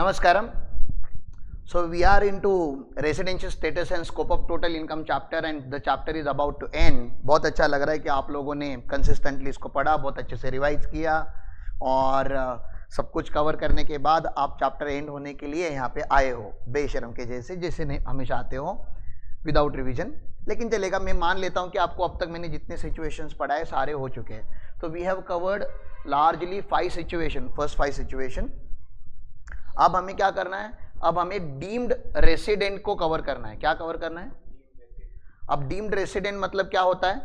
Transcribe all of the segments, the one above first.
Namaskaram. So we are into residential status and scope of total income chapter and the chapter is about to end. बहुत अच्छा लग रहा है कि आप लोगों ने कंसिस्टेंटली इसको पढ़ा, बहुत अच्छे से रिवाइज किया और सब कुछ कवर करने के बाद आप चैप्टर एंड होने के लिए यहाँ पे आए हो बेशरम के जैसे नहीं हमेशा आते हो विदाउट रिवीजन, लेकिन चलेगा। मैं मान लेता हूँ कि आपको अब तक मैंने जितने सिचुएशंस पढ़ाए सारे हो चुके हैं। तो we have covered largely 5 situation, first 5 situation. अब हमें क्या करना है? अब हमें डीम्ड रेसिडेंट को कवर करना है। क्या कवर करना है? अब डीम्ड रेसिडेंट मतलब क्या होता है?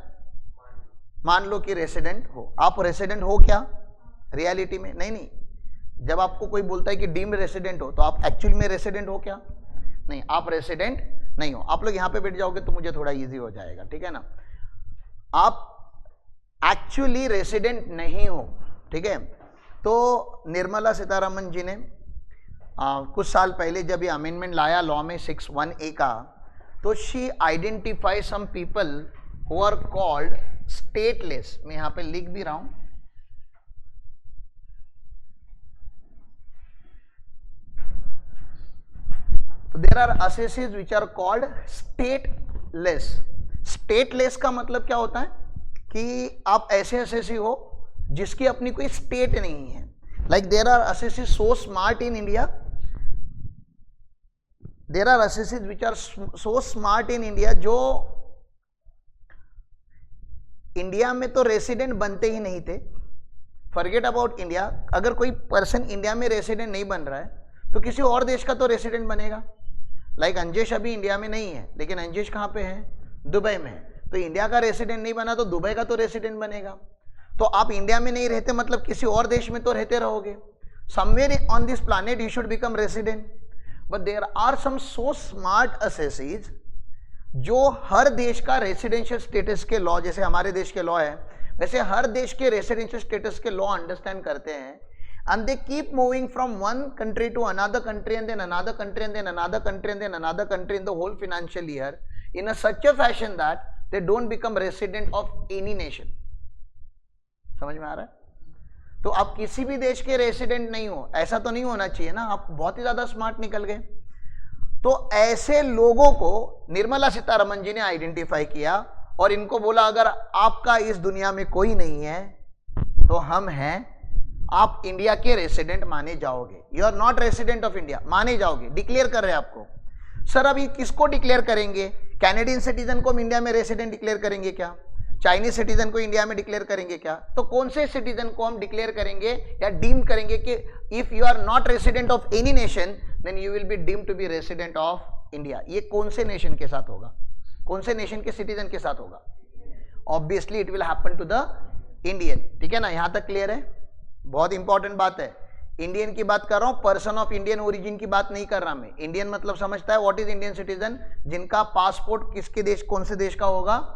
मान लो कि रेसिडेंट हो, आप रेसिडेंट हो क्या रियलिटी में? नहीं। जब आपको कोई बोलता है कि डीम्ड रेसिडेंट हो तो आप एक्चुअली में रेसिडेंट हो क्या? नहीं, आप रेसिडेंट नहीं हो। आप लोग यहां पे बैठ जाओगे तो मुझे थोड़ा इजी हो जाएगा, ठीक है ना। आप एक्चुअली रेसिडेंट नहीं हो, ठीक है। तो निर्मला सीतारमण जी ने कुछ साल पहले जब ये अमेंडमेंट लाया लॉ में 61A का, तो she identify some people who are called stateless. मैं यहां पे लिख भी रहा हूं। तो there are assessees which are called stateless. Stateless का मतलब क्या होता है कि आप ऐसे असेसी हो जिसकी अपनी कोई स्टेट नहीं है। Like there are assessees so smart in India, there are assessees which are so smart in India जो इंडिया में तो रेसिडेंट बनते ही नहीं थे। फॉरगेट अबाउट इंडिया, अगर कोई पर्सन इंडिया में रेसिडेंट नहीं बन रहा है तो किसी और देश का तो रेसिडेंट बनेगा। लाइक अंजेश अभी इंडिया में नहीं है, लेकिन अंजेश कहाँ पे है? दुबई में है। तो इंडिया का रेसिडेंट नहीं बना तो दुबई का तो रेसिडेंट बनेगा। तो आप इंडिया में नहीं रहते मतलब किसी और देश में तो रहते रहोगे। Somewhere on this planet you should become resident, but there are some so smart assessees जो हर देश का रेसिडेंशियल स्टेटस के लॉ, जैसे हमारे देश के लॉ है वैसे हर देश के रेसिडेंशियल स्टेटस के लॉ अंडरस्टैंड करते हैं, and they keep moving from one country to another country and then another country and then another country and then another country in the whole financial year in a such a fashion that they don't become resident of any nation. समझ में आ रहा है? तो आप किसी भी देश के रेसिडेंट नहीं हो, ऐसा तो नहीं होना चाहिए ना। आप बहुत ही ज्यादा स्मार्ट निकल गए। तो ऐसे लोगों को निर्मला सीतारमण जी ने आइडेंटिफाई किया और इनको बोला अगर आपका इस दुनिया में कोई नहीं है तो हम हैं, आप इंडिया के रेसिडेंट माने जाओगे। You are not resident of India, माने जाओगे। डिक्लेयर कर रहे हैं आपको। सर अभी किसको डिक्लेयर करेंगे? कैनेडियन सिटीजन को हम इंडिया में रेसिडेंट डिक्लेयर करेंगे क्या? चाइनीज सिटीजन को इंडिया में डिक्लेयर करेंगे क्या? तो कौन से सिटीजन को हम डिक्लेयर करेंगे या डीम करेंगे कि if you are not resident of any nation then you will be deemed to be resident of India? ये कौन से नेशन के साथ होगा? कौन से नेशन के सिटीजन के साथ होगा? Obviously it will happen to the Indian. ठीक है ना, यहां तक क्लियर है? बहुत इंपॉर्टेंट बात है। इंडियन की बात कर रहा हूं, पर्सन ऑफ इंडियन ओरिजिन की बात नहीं कर रहा मैं। इंडियन मतलब समझता है व्हाट इज इंडियन सिटीजन? जिनका पासपोर्ट किसके देश, कौन से देश का होगा?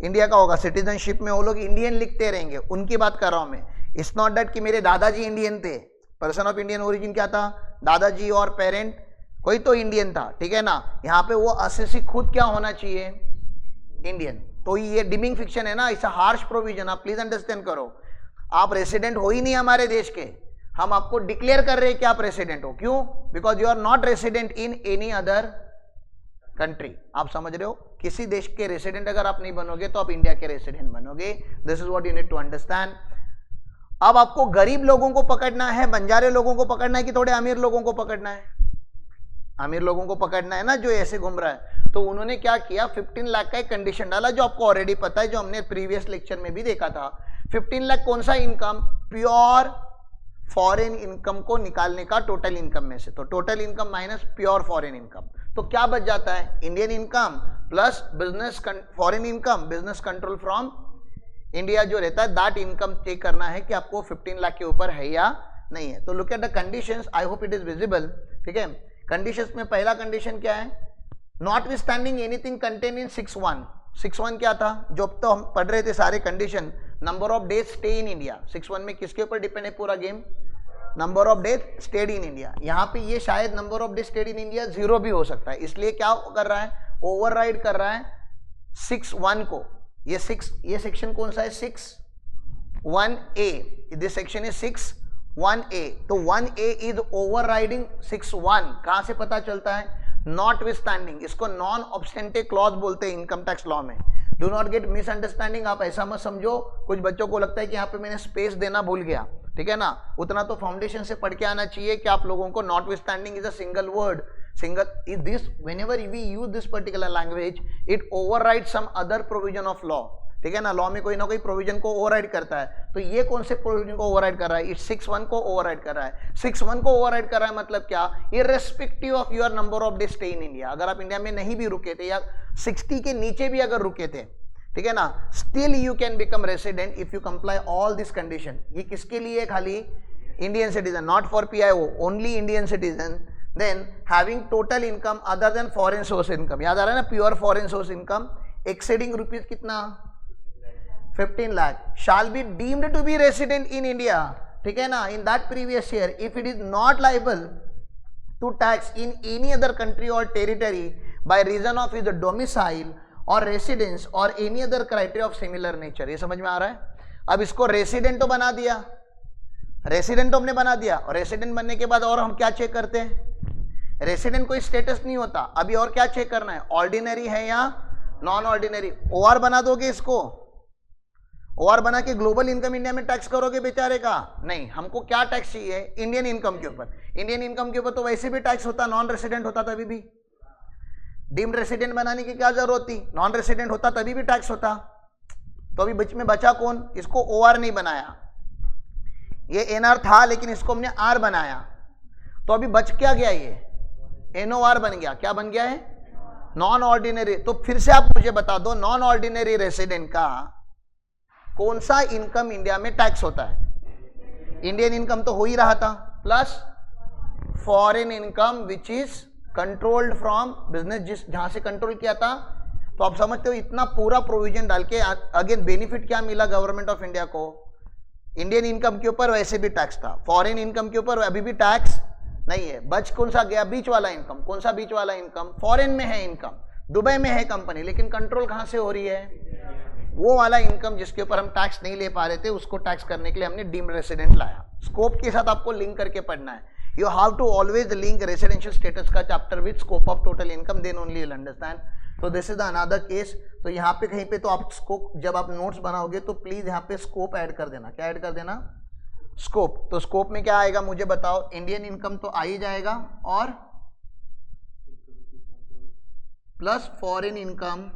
इंडिया का होगा। सिटीजनशिप में वो लोग इंडियन लिखते रहेंगे, उनकी बात कर रहा हूं मैं। इट्स नॉट दैट कि मेरे दादाजी इंडियन थे। पर्सन ऑफ इंडियन ओरिजिन क्या था? दादाजी और पेरेंट कोई तो इंडियन था, ठीक है ना। यहाँ पे वो असेसी खुद क्या होना चाहिए? इंडियन। तो ये डिमिंग फिक्शन है ना, इट्स अ हार्श प्रोविजन, आप प्लीज अंडरस्टैंड करो। आप रेसिडेंट हो ही नहीं हमारे देश के, हम आपको डिक्लेयर कर रहे हैं कि आप रेसिडेंट हो। क्यों? Because you are not resident in any other country. आप समझ रहे हो? किसी देश के रेसिडेंट अगर आप नहीं बनोगे तो आप इंडिया के रेसिडेंट बनोगे। This is what you need to understand. अब आपको गरीब लोगों को पकड़ना है, बंजारे लोगों को पकड़ना है कि थोड़े अमीर लोगों को पकड़ना है? अमीर लोगों को पकड़ना है ना, जो ऐसे घूम रहा है। तो उन्होंने क्या किया? 15 लाख का एक कंडीशन डाला जो आपको ऑलरेडी पता है, जो हमने प्रीवियस लेक्चर में भी देखा था। 15 लाख कौन सा इनकम? प्योर फॉरेन इनकम को निकालने का टोटल इनकम में से। तो total income minus pure foreign income, तो क्या बच जाता है? Indian income plus business foreign income, business control from India जो रहता है, दैट इनकम चेक करना है कि आपको 15 लाख के ऊपर है या नहीं है। तो look at the conditions, I hope it is visible. ठीक है, कंडीशंस में पहला कंडीशन क्या है? Notwithstanding anything contain in 6(1). 6(1) क्या था? जो अब तो हम पढ़ रहे थे सारे condition, number of days stay in India. 6(1) में किसके ऊपर डिपेंड है पूरा game? Number of days stayed in India. यहाँ पे ये शायद number of days stayed in India 0 भी हो सकता है, इसलिए क्या कर रहा है? ओवरराइड कर रहा है 6(1) को। ये सेक्शन कौन सा है? 6(1)A। This section is 6 1A, तो 1A इज ओवरराइडिंग 6(1). कहां से पता चलता है? नॉट विथस्टैंडिंग, इसको नॉन ऑब्स्टेंटिव क्लॉज बोलते हैं इनकम टैक्स लॉ में। डू नॉट गेट मिसअंडरस्टैंडिंग, आप ऐसा मत समझो, कुछ बच्चों को लगता है कि यहाँ पे मैंने स्पेस देना भूल गया, ठीक है ना, उतना तो फाउंडेशन से पढ़ के आना चाहिए कि आप लोगों को notwithstanding is a single word, single is this, whenever we use this particular language it override some other provision of law, ठीक है ना, लॉ में कोई ना कोई प्रोविजन को ओवरराइड करता है, तो ये कौन से प्रोविजन को ओवरराइड कर रहा है? इट्स 6(1) को ओवरराइड कर रहा है। 6(1) को ओवरराइड कर रहा है मतलब क्या? Irrespective of your number of day stay in India, अगर आप इंडिया में नहीं भी रुके थे या 60 के नीचे भी अगर रुके थे, ठीक है ना, still you can become resident if you comply all this condition. ये किसके लिए? खाली Indian citizen, not for PIO, only Indian citizen. Then having total income other than foreign source income, याद आ रहा है ना, pure foreign source income exceeding rupees कितना? 15 lakh, shall be deemed to be resident in India, ठीक है ना, in that previous year if it is not liable to tax in any other country or territory by reason of his domicile or residence or any other criteria of similar nature. ये समझ में आ रहा है? अब इसको resident तो बना दिया, रेसिडेंट तो हमने बना दिया, और रेसिडेंट बनने के बाद और हम क्या चेक करते हैं? रेसिडेंट कोई स्टेटस नहीं होता, अभी और क्या चेक करना है? ऑर्डिनरी है या नॉन ऑर्डिनरी। OR बना दोगे इसको, OR बना के ग्लोबल इनकम इंडिया में टैक्स करोगे बेचारे का? नहीं, हमको क्या टैक्स चाहिए? इंडियन इनकम के ऊपर। इंडियन इनकम के ऊपर तो वैसे भी टैक्स होता, नॉन रेसिडेंट होता तभी भी। डीम्ड रेसिडेंट बनाने की क्या जरूरत थी? नॉन रेसिडेंट होता तभी भी टैक्स होता। तो अभी बीच में बचा कौन? इसको OR नहीं बनाया, ये NR था लेकिन इसको हमने R बनाया, तो अभी बच क्या गया? ये NOR बन गया। क्या बन गया है? Non ordinary. तो फिर से आप मुझे बता दो, नॉन ऑर्डिनरी रेसिडेंट का कौन सा इनकम इंडिया में टैक्स होता है? इंडियन इनकम तो हो ही रहा था, plus foreign income which is controlled from business, जिस जहां से कंट्रोल किया था। तो आप समझते हो इतना पूरा प्रोविजन डाल के अगेन बेनिफिट क्या मिला गवर्नमेंट ऑफ इंडिया को? इंडियन इनकम के ऊपर वैसे भी टैक्स था, फॉरेन इनकम के ऊपर अभी भी टैक्स नहीं है। बच कौन सा गया? बीच वाला इनकम। कौन सा बीच वाला इनकम? फॉरेन में है इनकम, दुबई में है कंपनी, लेकिन कंट्रोल कहां से हो रही है? वो वाला इनकम जिसके ऊपर हम टैक्स नहीं ले पा रहे थे, उसको टैक्स करने के लिए हमने डीम्ड रेसिडेंट लाया। स्कोप के साथ आपको लिंक करके पढ़ना है। You have to always link residential status का chapter with scope of total income, then only you will understand. तो this is the another case. तो यहाँ पे कहीं पे तो आप स्कोप, जब आप नोट्स बनाओगे तो प्लीज यहाँ पे स्कोप ऐड कर देना। क्या ऐड कर देना? स्कोप। तो स्कोप में क्या आएगा मुझे बताओ? इंडियन इनकम तो आ ही जाएगा, और प्लस फॉरेन इनकम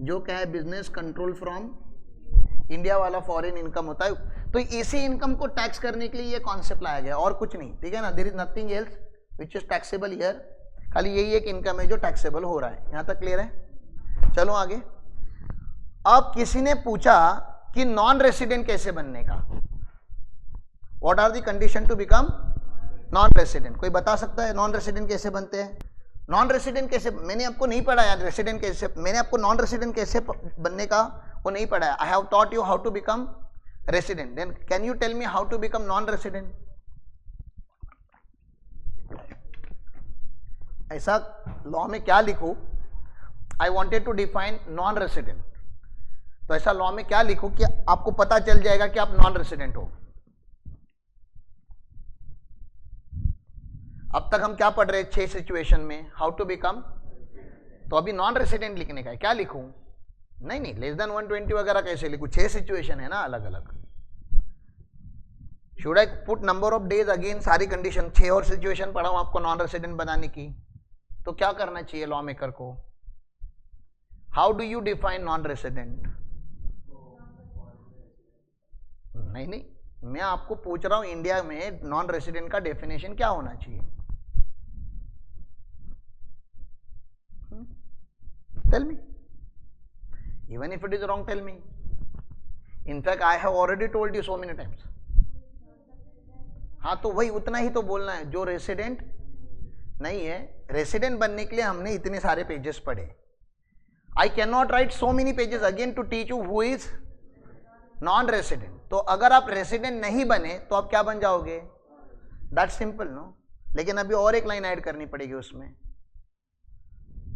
जो क्या है? बिजनेस कंट्रोल फ्रॉम इंडिया वाला फॉरेन इनकम होता है। तो इसी इनकम को टैक्स करने के लिए ये कॉन्सेप्ट लाया गया, और कुछ नहीं, ठीक है ना। There is nothing else which is taxable here, खाली यही एक इनकम है जो टैक्सेबल हो रहा है। यहां तक क्लियर है? चलो आगे। अब किसी ने पूछा कि नॉन रेसिडेंट कैसे बनने का, what are the condition to become non resident? कोई बता सकता है नॉन रेसिडेंट कैसे बनते हैं? नॉन रेसिडेंट कैसे? मैंने आपको नहीं पढ़ाया रेसिडेंट कैसे, मैंने आपको नॉन रेसिडेंट कैसे बनने का वो नहीं पढ़ाया। I have taught you how to become resident, then can you tell me how to become non resident? ऐसा लॉ में क्या लिखूं? I wanted to define non resident, तो ऐसा लॉ में क्या लिखूं कि आपको पता चल जाएगा कि आप नॉन रेसिडेंट हो? अब तक हम क्या पढ़ रहे हैं? 6 सिचुएशन में हाउ टू बिकम, तो अभी नॉन रेसिडेंट लिखने का है। क्या लिखूं? नहीं, लेस देन 120 वगैरह कैसे लिखूं? 6 सिचुएशन है ना अलग अलग। Should I put number of days again? सारी कंडीशन 6 और सिचुएशन पढ़ाऊं आपको नॉन रेसिडेंट बनाने की, तो क्या करना चाहिए लॉ मेकर को? How do you define non resident? नहीं, मैं आपको पूछ रहा हूं इंडिया में नॉन रेसिडेंट का डेफिनेशन क्या होना चाहिए? Tell me. Even if it is wrong, tell me. In fact, I have already told you so many times. हाँ, तो वही उतना ही तो बोलना है जो रेसिडेंट नहीं है। रेसिडेंट बनने के लिए हमने इतने सारे पेजेस पढ़े। I cannot write so many pages again to teach you who is non resident. तो अगर आप रेसिडेंट नहीं बने तो आप क्या बन जाओगे? That's simple no. लेकिन अभी और एक लाइन ऐड करनी पड़ेगी उसमें।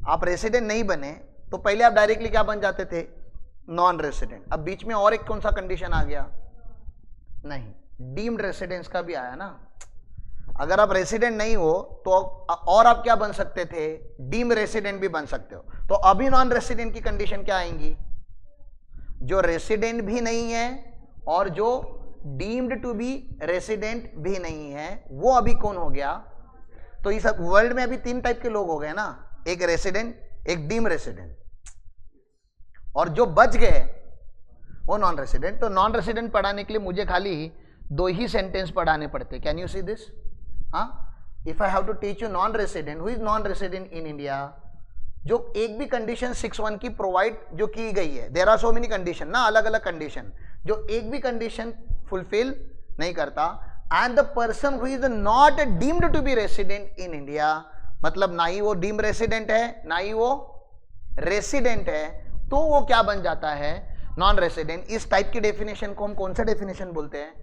आप रेसिडेंट नहीं बने तो पहले आप डायरेक्टली क्या बन जाते थे? Non resident. अब बीच में और एक कौन सा कंडीशन आ गया? नहीं, डीम्ड रेसिडेंस का भी आया ना। अगर आप रेसिडेंट नहीं हो तो और आप क्या बन सकते थे, डीम रेसिडेंट भी बन सकते हो। तो अभी नॉन रेसिडेंट की कंडीशन क्या आएंगी, जो रेसिडेंट भी नहीं है और जो डीम्ड टू बी रेसिडेंट भी नहीं है, वो अभी कौन हो गया। तो इस वर्ल्ड में अभी 3 टाइप के लोग हो गए ना, एक रेसिडेंट, एक डीम रेसिडेंट, और जो बच गए वो नॉन रेसिडेंट। तो नॉन रेसिडेंट पढ़ाने के लिए मुझे खाली 2 ही सेंटेंस पढ़ाने पड़ते। Can you see this? If I have to teach you non resident, who is non resident in India, जो एक भी कंडीशन 6(1) की प्रोवाइड जो की गई है, there are so many condition ना, अलग अलग कंडीशन, जो एक भी कंडीशन फुलफिल नहीं करता, and the person who is not deemed to be resident in India, मतलब ना ही वो डीम रेसिडेंट है ना ही वो रेसिडेंट है, तो वो क्या बन जाता है, नॉन रेसिडेंट। इस टाइप की डेफिनेशन को हम कौन सा डेफिनेशन बोलते हैं,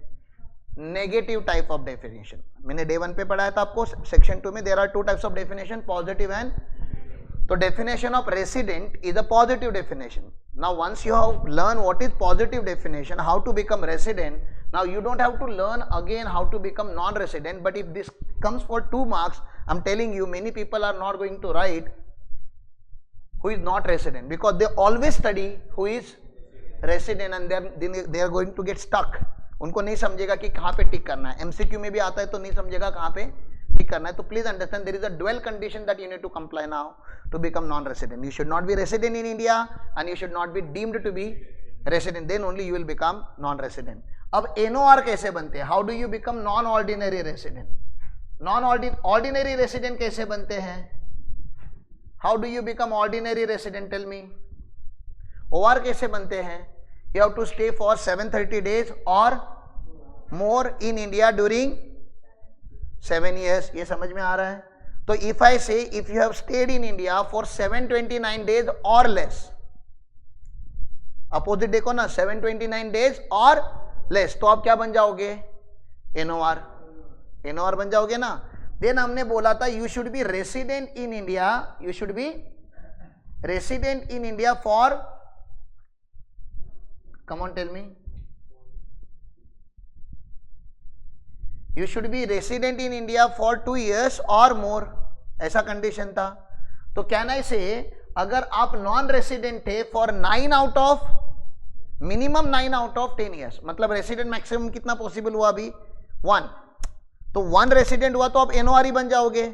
नेगेटिव टाइप ऑफ डेफिनेशन। मैंने डे 1 पे पढ़ाया था आपको, सेक्शन 2 में there are 2 types of definition, positive and, तो definition of resident is a positive definition. Now once you have learned what is positive definition, how to become resident, now you don't have to learn again how to become non-resident. But if this comes for 2 marks, I'm telling you many people are not going to write who is not resident, because they always study who is resident and they are going to get stuck. उनको नहीं समझेगा कि कहाँ पे टिक करना है, MCQ में भी आता है तो नहीं समझेगा कहाँ पे टिक करना है। तो please understand there is a dual condition that you need to comply now to become non-resident. You should not be resident in India and you should not be deemed to be resident, then only you will become non-resident. अब NOR कैसे बनते हैं, how do you become non-ordinary resident? Non-ordinary resident कैसे बनते हैं, how do you become ordinary resident, tell me. OR कैसे बनते हैं, you have to stay for 730 days or more in India during 7 years. ये समझ में आ रहा है? तो if I say if you have stayed in India for 729 days or less, opposite देखो ना, 729 days और लेस, तो आप क्या बन जाओगे, NOR, NOR बन जाओगे ना। देन हमने बोला था you should be resident in India, you should be resident in India for, come on tell me, you should be resident in India for 2 years or more, ऐसा कंडीशन था। तो can I से अगर आप non resident थे for 9 out of minimum 9 out of 10 years, मतलब resident maximum कितना possible हुआ अभी 1, तो 1 रेसिडेंट हुआ तो आप NOR ही बन जाओगे।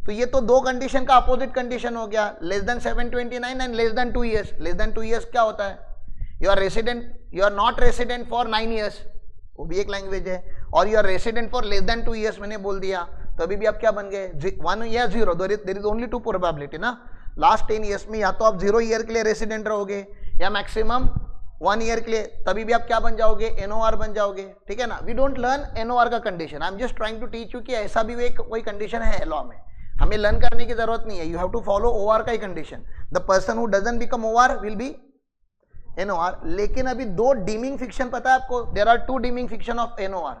तो ये तो 2 कंडीशन का अपोजिट कंडीशन हो गया, less than 729 and less than 2 years. Less than 2 years क्या होता है, you are resident, you are not resident for 9 years, वो भी एक लैंग्वेज है, और you are resident for less than 2 years मैंने बोल दिया, तो अभी भी आप क्या बन गए, 1 या 0, देयर इज ओनली 2 प्रोबेबिलिटी ना। लास्ट 10 ईयर्स में या तो आप 0 ईयर के लिए रेसिडेंट रहोगे या मैक्सिमम 1 ईयर के लिए, तभी भी आप क्या बन जाओगे, NOR बन जाओगे, ठीक है ना। वी डोंट लर्न NOR का condition, I am just trying to teach you कि ऐसा भी एक कोई कंडीशन है लॉ में, हमें लर्न करने की जरूरत नहीं है, you have to follow OR का ही condition. The person who doesn't become OR will be NOR। लेकिन अभी 2 डीमिंग फिक्शन पता है आपको, there are 2 deeming fiction of NOR।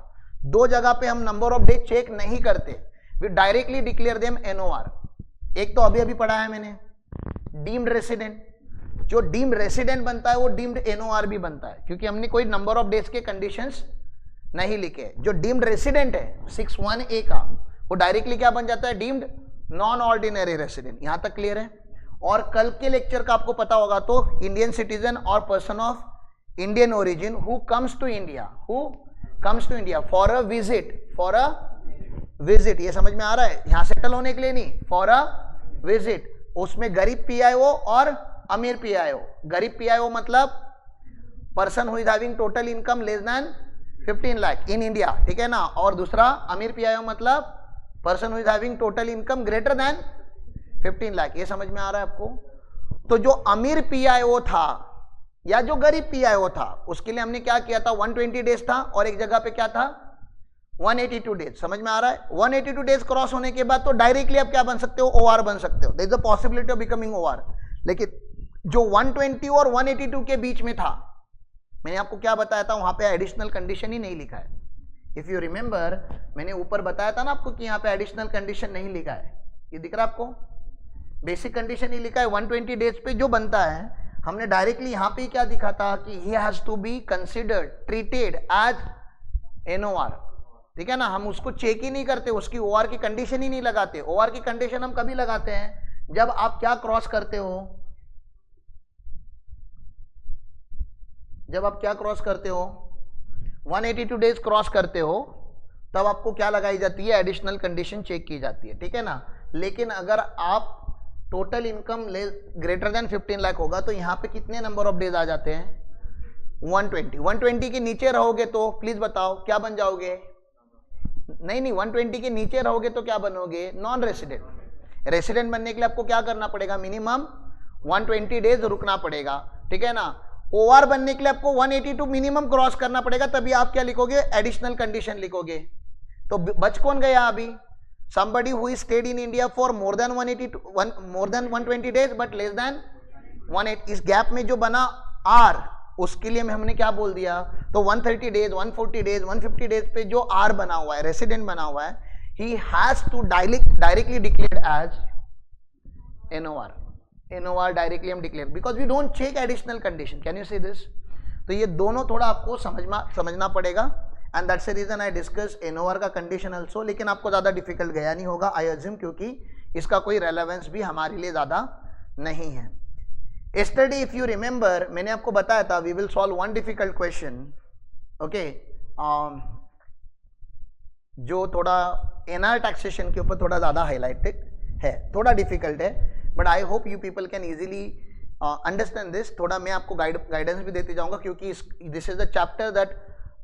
2 जगह पे हम नंबर ऑफ डे चेक नहीं करते, we directly declare them NOR। एक तो अभी पढ़ा है मैंने, डीम्ड रेसिडेंट, जो डीम्ड रेसिडेंट बनता है वो डीम्ड NOR भी बनता है, क्योंकि हमने कोई नंबर ऑफ डेज के कंडीशंस नहीं लिखे। जो डीम्ड रेसिडेंट है 6(1)(a) का, वो डायरेक्टली क्या बन जाता है, डीम्ड नॉन ऑर्डिनरी रेसिडेंट। यहां तक क्लियर है। और कल के लेक्चर का आपको पता होगा तो इंडियन सिटीजन और person of Indian origin who comes to India for a visit, ये समझ में आ रहा है, यहां सेटल होने के लिए नहीं, फॉर अ विजिट। उसमें गरीब PIO और अमीर PIO। गरीब PIO मतलब person who is having total income less than 15 lakh in India, ठीक है ना। और दूसरा अमीर PIO मतलब person who is having total income greater than 15 lakh. ये समझ में आ रहा है आपको। तो जो अमीर PIO था या जो गरीब PIO था, उसके लिए हमने क्या किया था, 120 डेज था, और एक जगह पे क्या था 182 डेज। समझ में आ रहा है। 182 डेज क्रॉस होने के बाद तो डायरेक्टली आप क्या बन सकते हो, OR बन सकते हो, there is a possibility of becoming OR। लेकिन जो 120 और 182 के बीच में था, मैंने आपको क्या बताया था, वहां पे एडिशनल कंडीशन ही नहीं लिखा है। इफ यू रिमेंबर, मैंने ऊपर बताया था ना आपको कि यहाँ पे एडिशनल कंडीशन नहीं लिखा है, ये दिख रहा है आपको, बेसिक कंडीशन ही लिखा है। 120 डेज पे जो बनता है, हमने डायरेक्टली यहाँ पे क्या दिखा था कि he has to be considered treated as NOR, ठीक है ना, हम उसको चेक ही नहीं करते, उसकी OR की कंडीशन ही नहीं लगाते। OR की कंडीशन हम कभी लगाते हैं जब आप क्या क्रॉस करते हो, जब आप क्या क्रॉस करते हो, 182 डेज क्रॉस करते हो, तब आपको क्या लगाई जाती है, एडिशनल कंडीशन चेक की जाती है, ठीक है ना। लेकिन अगर आप total income greater than 15 lakh होगा तो यहाँ पे कितने नंबर ऑफ डेज आ जाते हैं, 120। 120 के नीचे रहोगे तो प्लीज बताओ क्या बन जाओगे, नहीं 120 के नीचे रहोगे तो क्या बनोगे, नॉन रेसिडेंट। रेसिडेंट बनने के लिए आपको क्या करना पड़ेगा, मिनिमम 120 डेज रुकना पड़ेगा, ठीक है ना। OR बनने के लिए आपको 182 मिनिमम क्रॉस करना पड़ेगा, तभी आप क्या लिखोगे, एडिशनल कंडीशन लिखोगे। तो बच कौन गया अभी, somebody who is stayed in India for more than 120 days but less than 180, इस गैप में जो बना R, उसके लिए हमने क्या बोल दिया, तो 130 डेज 140 डेज 150 डेज पे जो R बना हुआ है, रेसिडेंट बना हुआ है, he has to directly declared as NOR directly हम declare because we don't check additional condition, can you see this। तो ये दोनों थोड़ा आपको समझना पड़ेगा, and that's the reason I discuss NOR का कंडीशन ऑल्सो, लेकिन आपको ज्यादा डिफिकल्ट गया नहीं होगा आई अज्यूम, क्योंकि इसका कोई रेलेवेंस भी हमारे लिए ज्यादा नहीं है। यस्टरडे इफ यू रिमेंबर मैंने आपको बताया था we will solve one difficult question, okay, जो थोड़ा NR टैक्सेशन के ऊपर थोड़ा ज्यादा हाईलाइटेड है, थोड़ा डिफिकल्ट है, but I hope you people can easily understand this. थोड़ा मैं आपको गाइडेंस भी देते जाऊंगा, क्योंकि this is the chapter that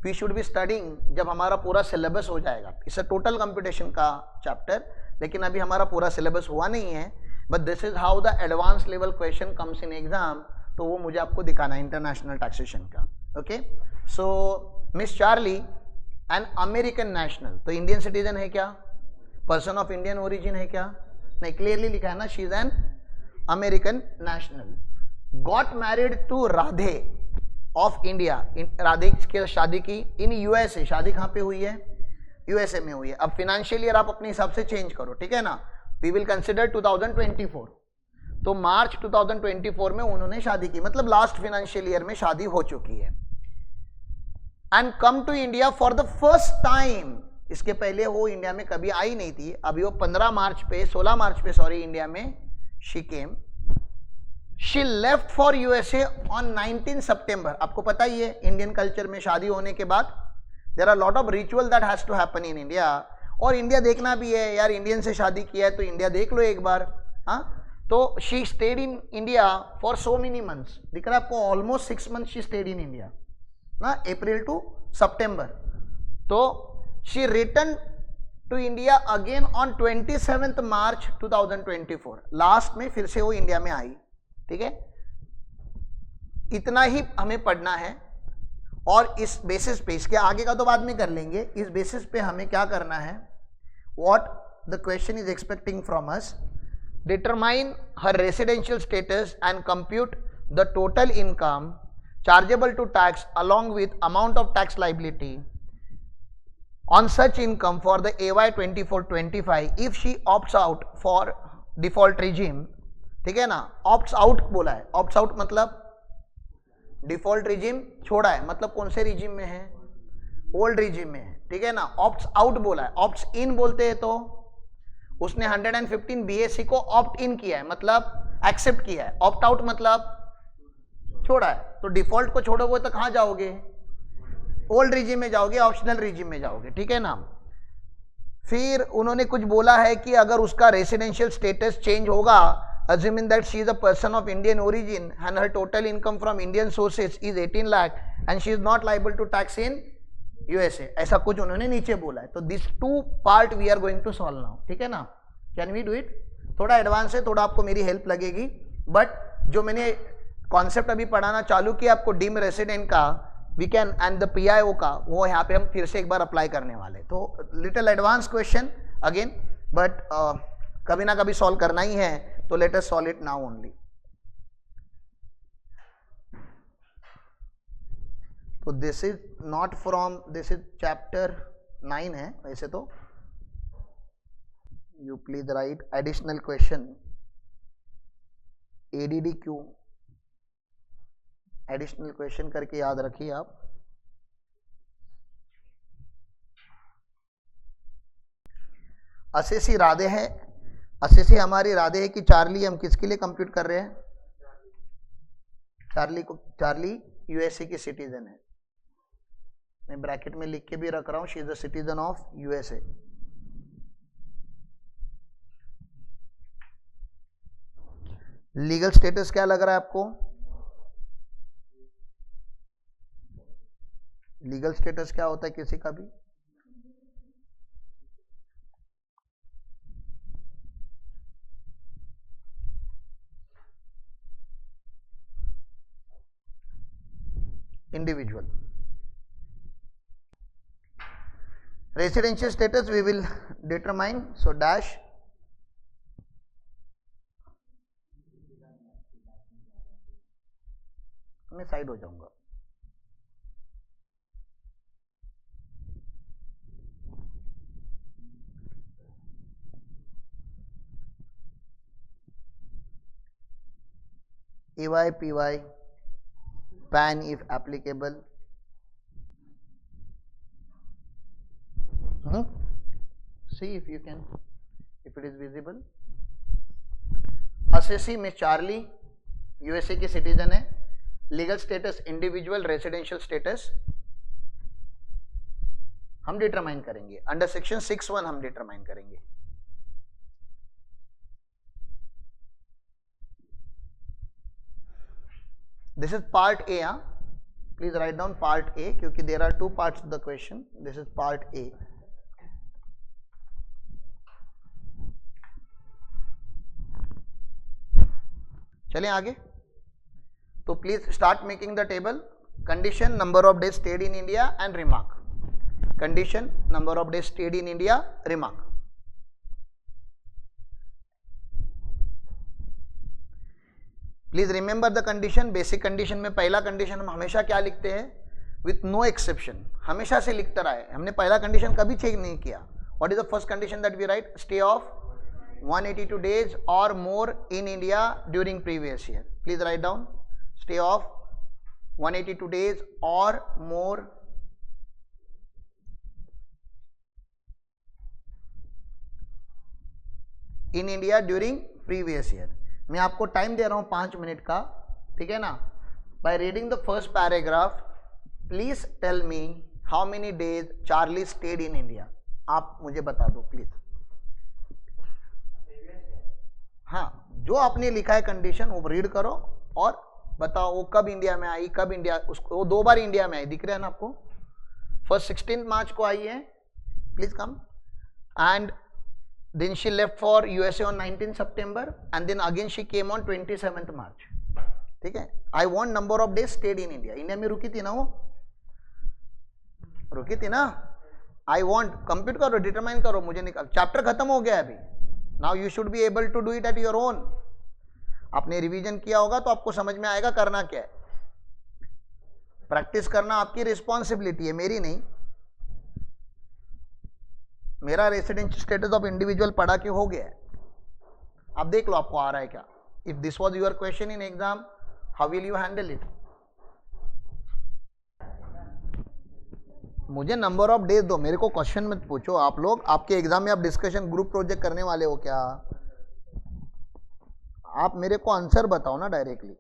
we should be studying जब हमारा पूरा सिलेबस हो जाएगा। इट्स अ टोटल कंप्यूटेशन का चैप्टर, लेकिन अभी हमारा पूरा सिलेबस हुआ नहीं है, but this is how the advance level question comes in exam, तो वो मुझे आपको दिखाना है इंटरनेशनल टैक्सेशन का। ओके, सो miss Charlie N American national, तो इंडियन सिटीजन है क्या, पर्सन ऑफ इंडियन ओरिजिन है क्या, नहीं, क्लियरली लिखा है ना, she is an American national, got married to Radhe of India, Radhe की शादी की इन यूएसए, शादी कहाँ पे हुई है, यूएसए में हुई है। अब फिनेंशियल ईयर आप अपने हिसाब से चेंज करो, ठीक है ना, वी विल कंसिडर 2024, तो मार्च 2024 में उन्होंने शादी की, मतलब लास्ट फाइनेंशियल ईयर में शादी हो चुकी है। And come to India for the first time, इसके पहले वो इंडिया में कभी आई नहीं थी, अभी वो 16 मार्च पे सॉरी इंडिया में she came. She left for USA on 19 सितंबर। आपको पता ही है इंडियन कल्चर में शादी होने के बाद there are lot of ritual that has to happen in India, और इंडिया देखना भी है यार, इंडियन से शादी किया है तो इंडिया देख लो एक बार, हाँ। तो she stayed in India for so many months, दिख रहा है आपको, almost 6 months she stayed in India ना, अप्रैल टू सितंबर। तो she return to India again on 27 March 2024, last में फिर से वो इंडिया में आई, ठीक है। इतना ही हमें पढ़ना है, और इस बेसिस पे, इसके आगे का तो बाद में कर लेंगे, इस बेसिस पे हमें क्या करना है, what the question is expecting from us, determine her residential status and compute the total income chargeable to tax along with amount of tax liability on such income for the AY 24-25 if she opts out for default regime, ठीक है ना। Opts out बोला है, opts out मतलब default regime छोड़ा है, मतलब कौन से रिजिम में है, ओल्ड रिजिम में है, ठीक है ना। ऑप्ट्स आउट बोला है, ऑप्ट्स इन बोलते हैं तो उसने 115 BAC को ऑप्ट इन किया है, मतलब एक्सेप्ट किया है, ऑप्ट आउट मतलब छोड़ा है। तो डिफॉल्ट को छोड़ोगे तो कहां जाओगे, ओल्ड रिजिम में जाओगे, ऑप्शनल रिजिम में जाओगे, ठीक है ना। फिर उन्होंने कुछ बोला है कि अगर उसका रेसिडेंशियल स्टेटस चेंज होगा, assuming that she is a person of Indian origin and her total income from Indian sources is 18 lakh and she is not liable to tax in USA, ऐसा कुछ उन्होंने नीचे बोला है। तो this two part we are going to solve now, ठीक है ना। कैन वी डू इट, थोड़ा एडवांस है, थोड़ा आपको मेरी हेल्प लगेगी, बट जो मैंने कॉन्सेप्ट अभी पढ़ाना चालू किया आपको डीम रेसिडेंट का, we can and the PIO का, वो यहाँ पे हम फिर से एक बार अप्लाई करने वाले। तो little advance question again, but कभी ना कभी सॉल्व करना ही है, तो let us solve it now only. तो this is not from, this is chapter 9 है वैसे तो। You please write additional question, ADDQ additional question करके याद रखिए आप। अस्सी राधे है, अस्सी हमारी राधे है कि चार्ली हम किसके लिए कंप्यूट कर रहे हैं? चार्ली को, चार्ली यूएसए की सिटीजन है, मैं ब्रैकेट में लिख के भी रख रहा हूं, she is the citizen of USA. Legal status क्या लग रहा है आपको? लीगल स्टेटस क्या होता है किसी का भी? Individual. Residential status we will determine, so dash मैं साइड हो जाऊंगा। EY, PY, PAN if applicable. See if you can, if it is visible. Assessee Miss Charlie, USA की सिटीजन है। Legal status individual, residential status हम determine करेंगे under section 6(1) हम determine करेंगे। This is part A, please write down part A, क्योंकि there are 2 parts of the question. This is part A. चलें आगे, तो please start making the table. Condition, number of days stayed in India and remark. Condition, number of days stayed in India, remark. Please remember the condition. Basic condition में पहला condition हम हमेशा क्या लिखते हैं? विथ नो एक्सेप्शन, हमेशा से लिखते रहे, हमने पहला कंडीशन कभी चेक नहीं किया। What is the first condition that we right? Stay of 182 days or more in India during previous year. Please write down, stay of 182 days or more in India during previous year. मैं आपको time दे रहा हूं 5 minute का, ठीक है ना? By reading the first paragraph, please tell me how many days Charlie stayed in India. आप मुझे बता दो प्लीज। हाँ, जो आपने लिखा है कंडीशन वो रीड करो और बताओ वो कब इंडिया में आई, कब इंडिया, उसको वो 2 बार इंडिया में आई, दिख रहा है ना आपको? फर्स्ट 16 मार्च को आई है, please come, and then she left for USA on 19 सितंबर and then again she came on 27 March. ठीक है, I want number of days stayed in India. India में रुकी थी ना, वो रुकी थी ना? आई वांट, कंप्यूट करो, डिटरमाइन करो, मुझे निकाल। चैप्टर खत्म हो गया अभी। Now you should be able to do it at your own. आपने रिवीजन किया होगा तो आपको समझ में आएगा करना क्या है। प्रैक्टिस करना आपकी रिस्पॉन्सिबिलिटी है, मेरी नहीं। मेरा रेसिडेंशियल स्टेटस ऑफ इंडिविजुअल पढ़ा के हो गया है, आप देख लो आपको आ रहा है क्या। If this was your question in exam, how will you handle it? मुझे नंबर ऑफ डेज दो, मेरे को क्वेश्चन मत पूछो। आप लोग आपके एग्जाम में आप डिस्कशन ग्रुप प्रोजेक्ट करने वाले हो क्या? आप मेरे को आंसर बताओ ना डायरेक्टली।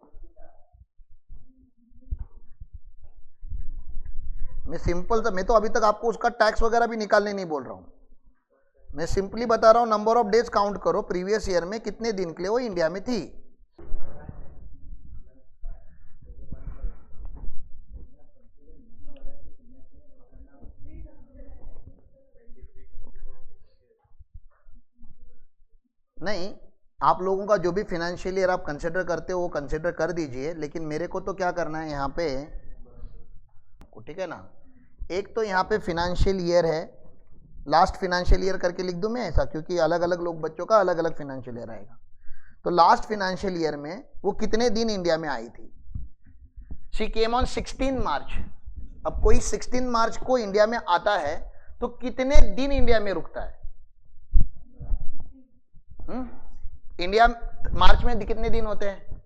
मैं सिंपल सा, मैं तो अभी तक आपको उसका टैक्स वगैरह भी निकालने नहीं बोल रहा हूं। मैं सिंपली बता रहा हूं नंबर ऑफ डेज काउंट करो, प्रीवियस ईयर में कितने दिन के लिए वो इंडिया में थी। नहीं, आप लोगों का जो भी फिनेंशियल ईयर आप कंसिडर करते हो वो कंसिडर कर दीजिए, लेकिन मेरे को तो क्या करना है यहाँ पे, ठीक है ना? एक तो यहाँ पे फिनेंशियल ईयर है, लास्ट फिनेंशियल ईयर करके लिख दूं मैं ऐसा, क्योंकि अलग अलग लोग बच्चों का अलग अलग फिनेंशियल ईयर आएगा। तो लास्ट फिनेंशियल ईयर में वो कितने दिन इंडिया में आई थी? शी केम ऑन 16 मार्च। अब कोई 16 मार्च को इंडिया में आता है तो कितने दिन इंडिया में रुकता है? इंडिया मार्च में कितने दिन होते हैं?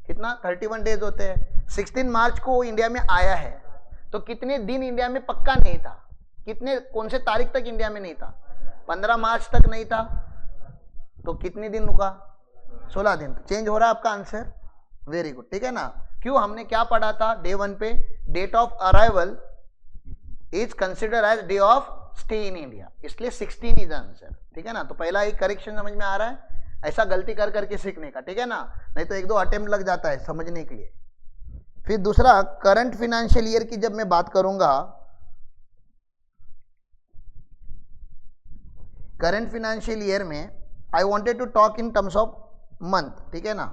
कितना? 31 डेज होते हैं। 16 मार्च को इंडिया में आया है तो कितने दिन इंडिया में पक्का नहीं था? कितने, कौन से तारीख तक इंडिया में नहीं था? 15 मार्च तक नहीं था, तो कितने दिन रुका? 16 दिन। चेंज हो रहा है आपका आंसर, वेरी गुड, ठीक है ना। क्यों? हमने क्या पढ़ा था डे 1 पे? Date of arrival is consider as day of stay in India, इसलिए 16 इज आंसर, ठीक है ना। तो पहला एक करेक्शन समझ में आ रहा है, ऐसा गलती कर करके सीखने का, ठीक है ना, नहीं तो 1-2 अटेम्प्ट लग जाता है समझने के लिए। फिर दूसरा, करंट फाइनेंशियल ईयर की जब मैं बात करूंगा, करंट फाइनेंशियल ईयर में I wanted to talk in terms of month, ठीक है ना।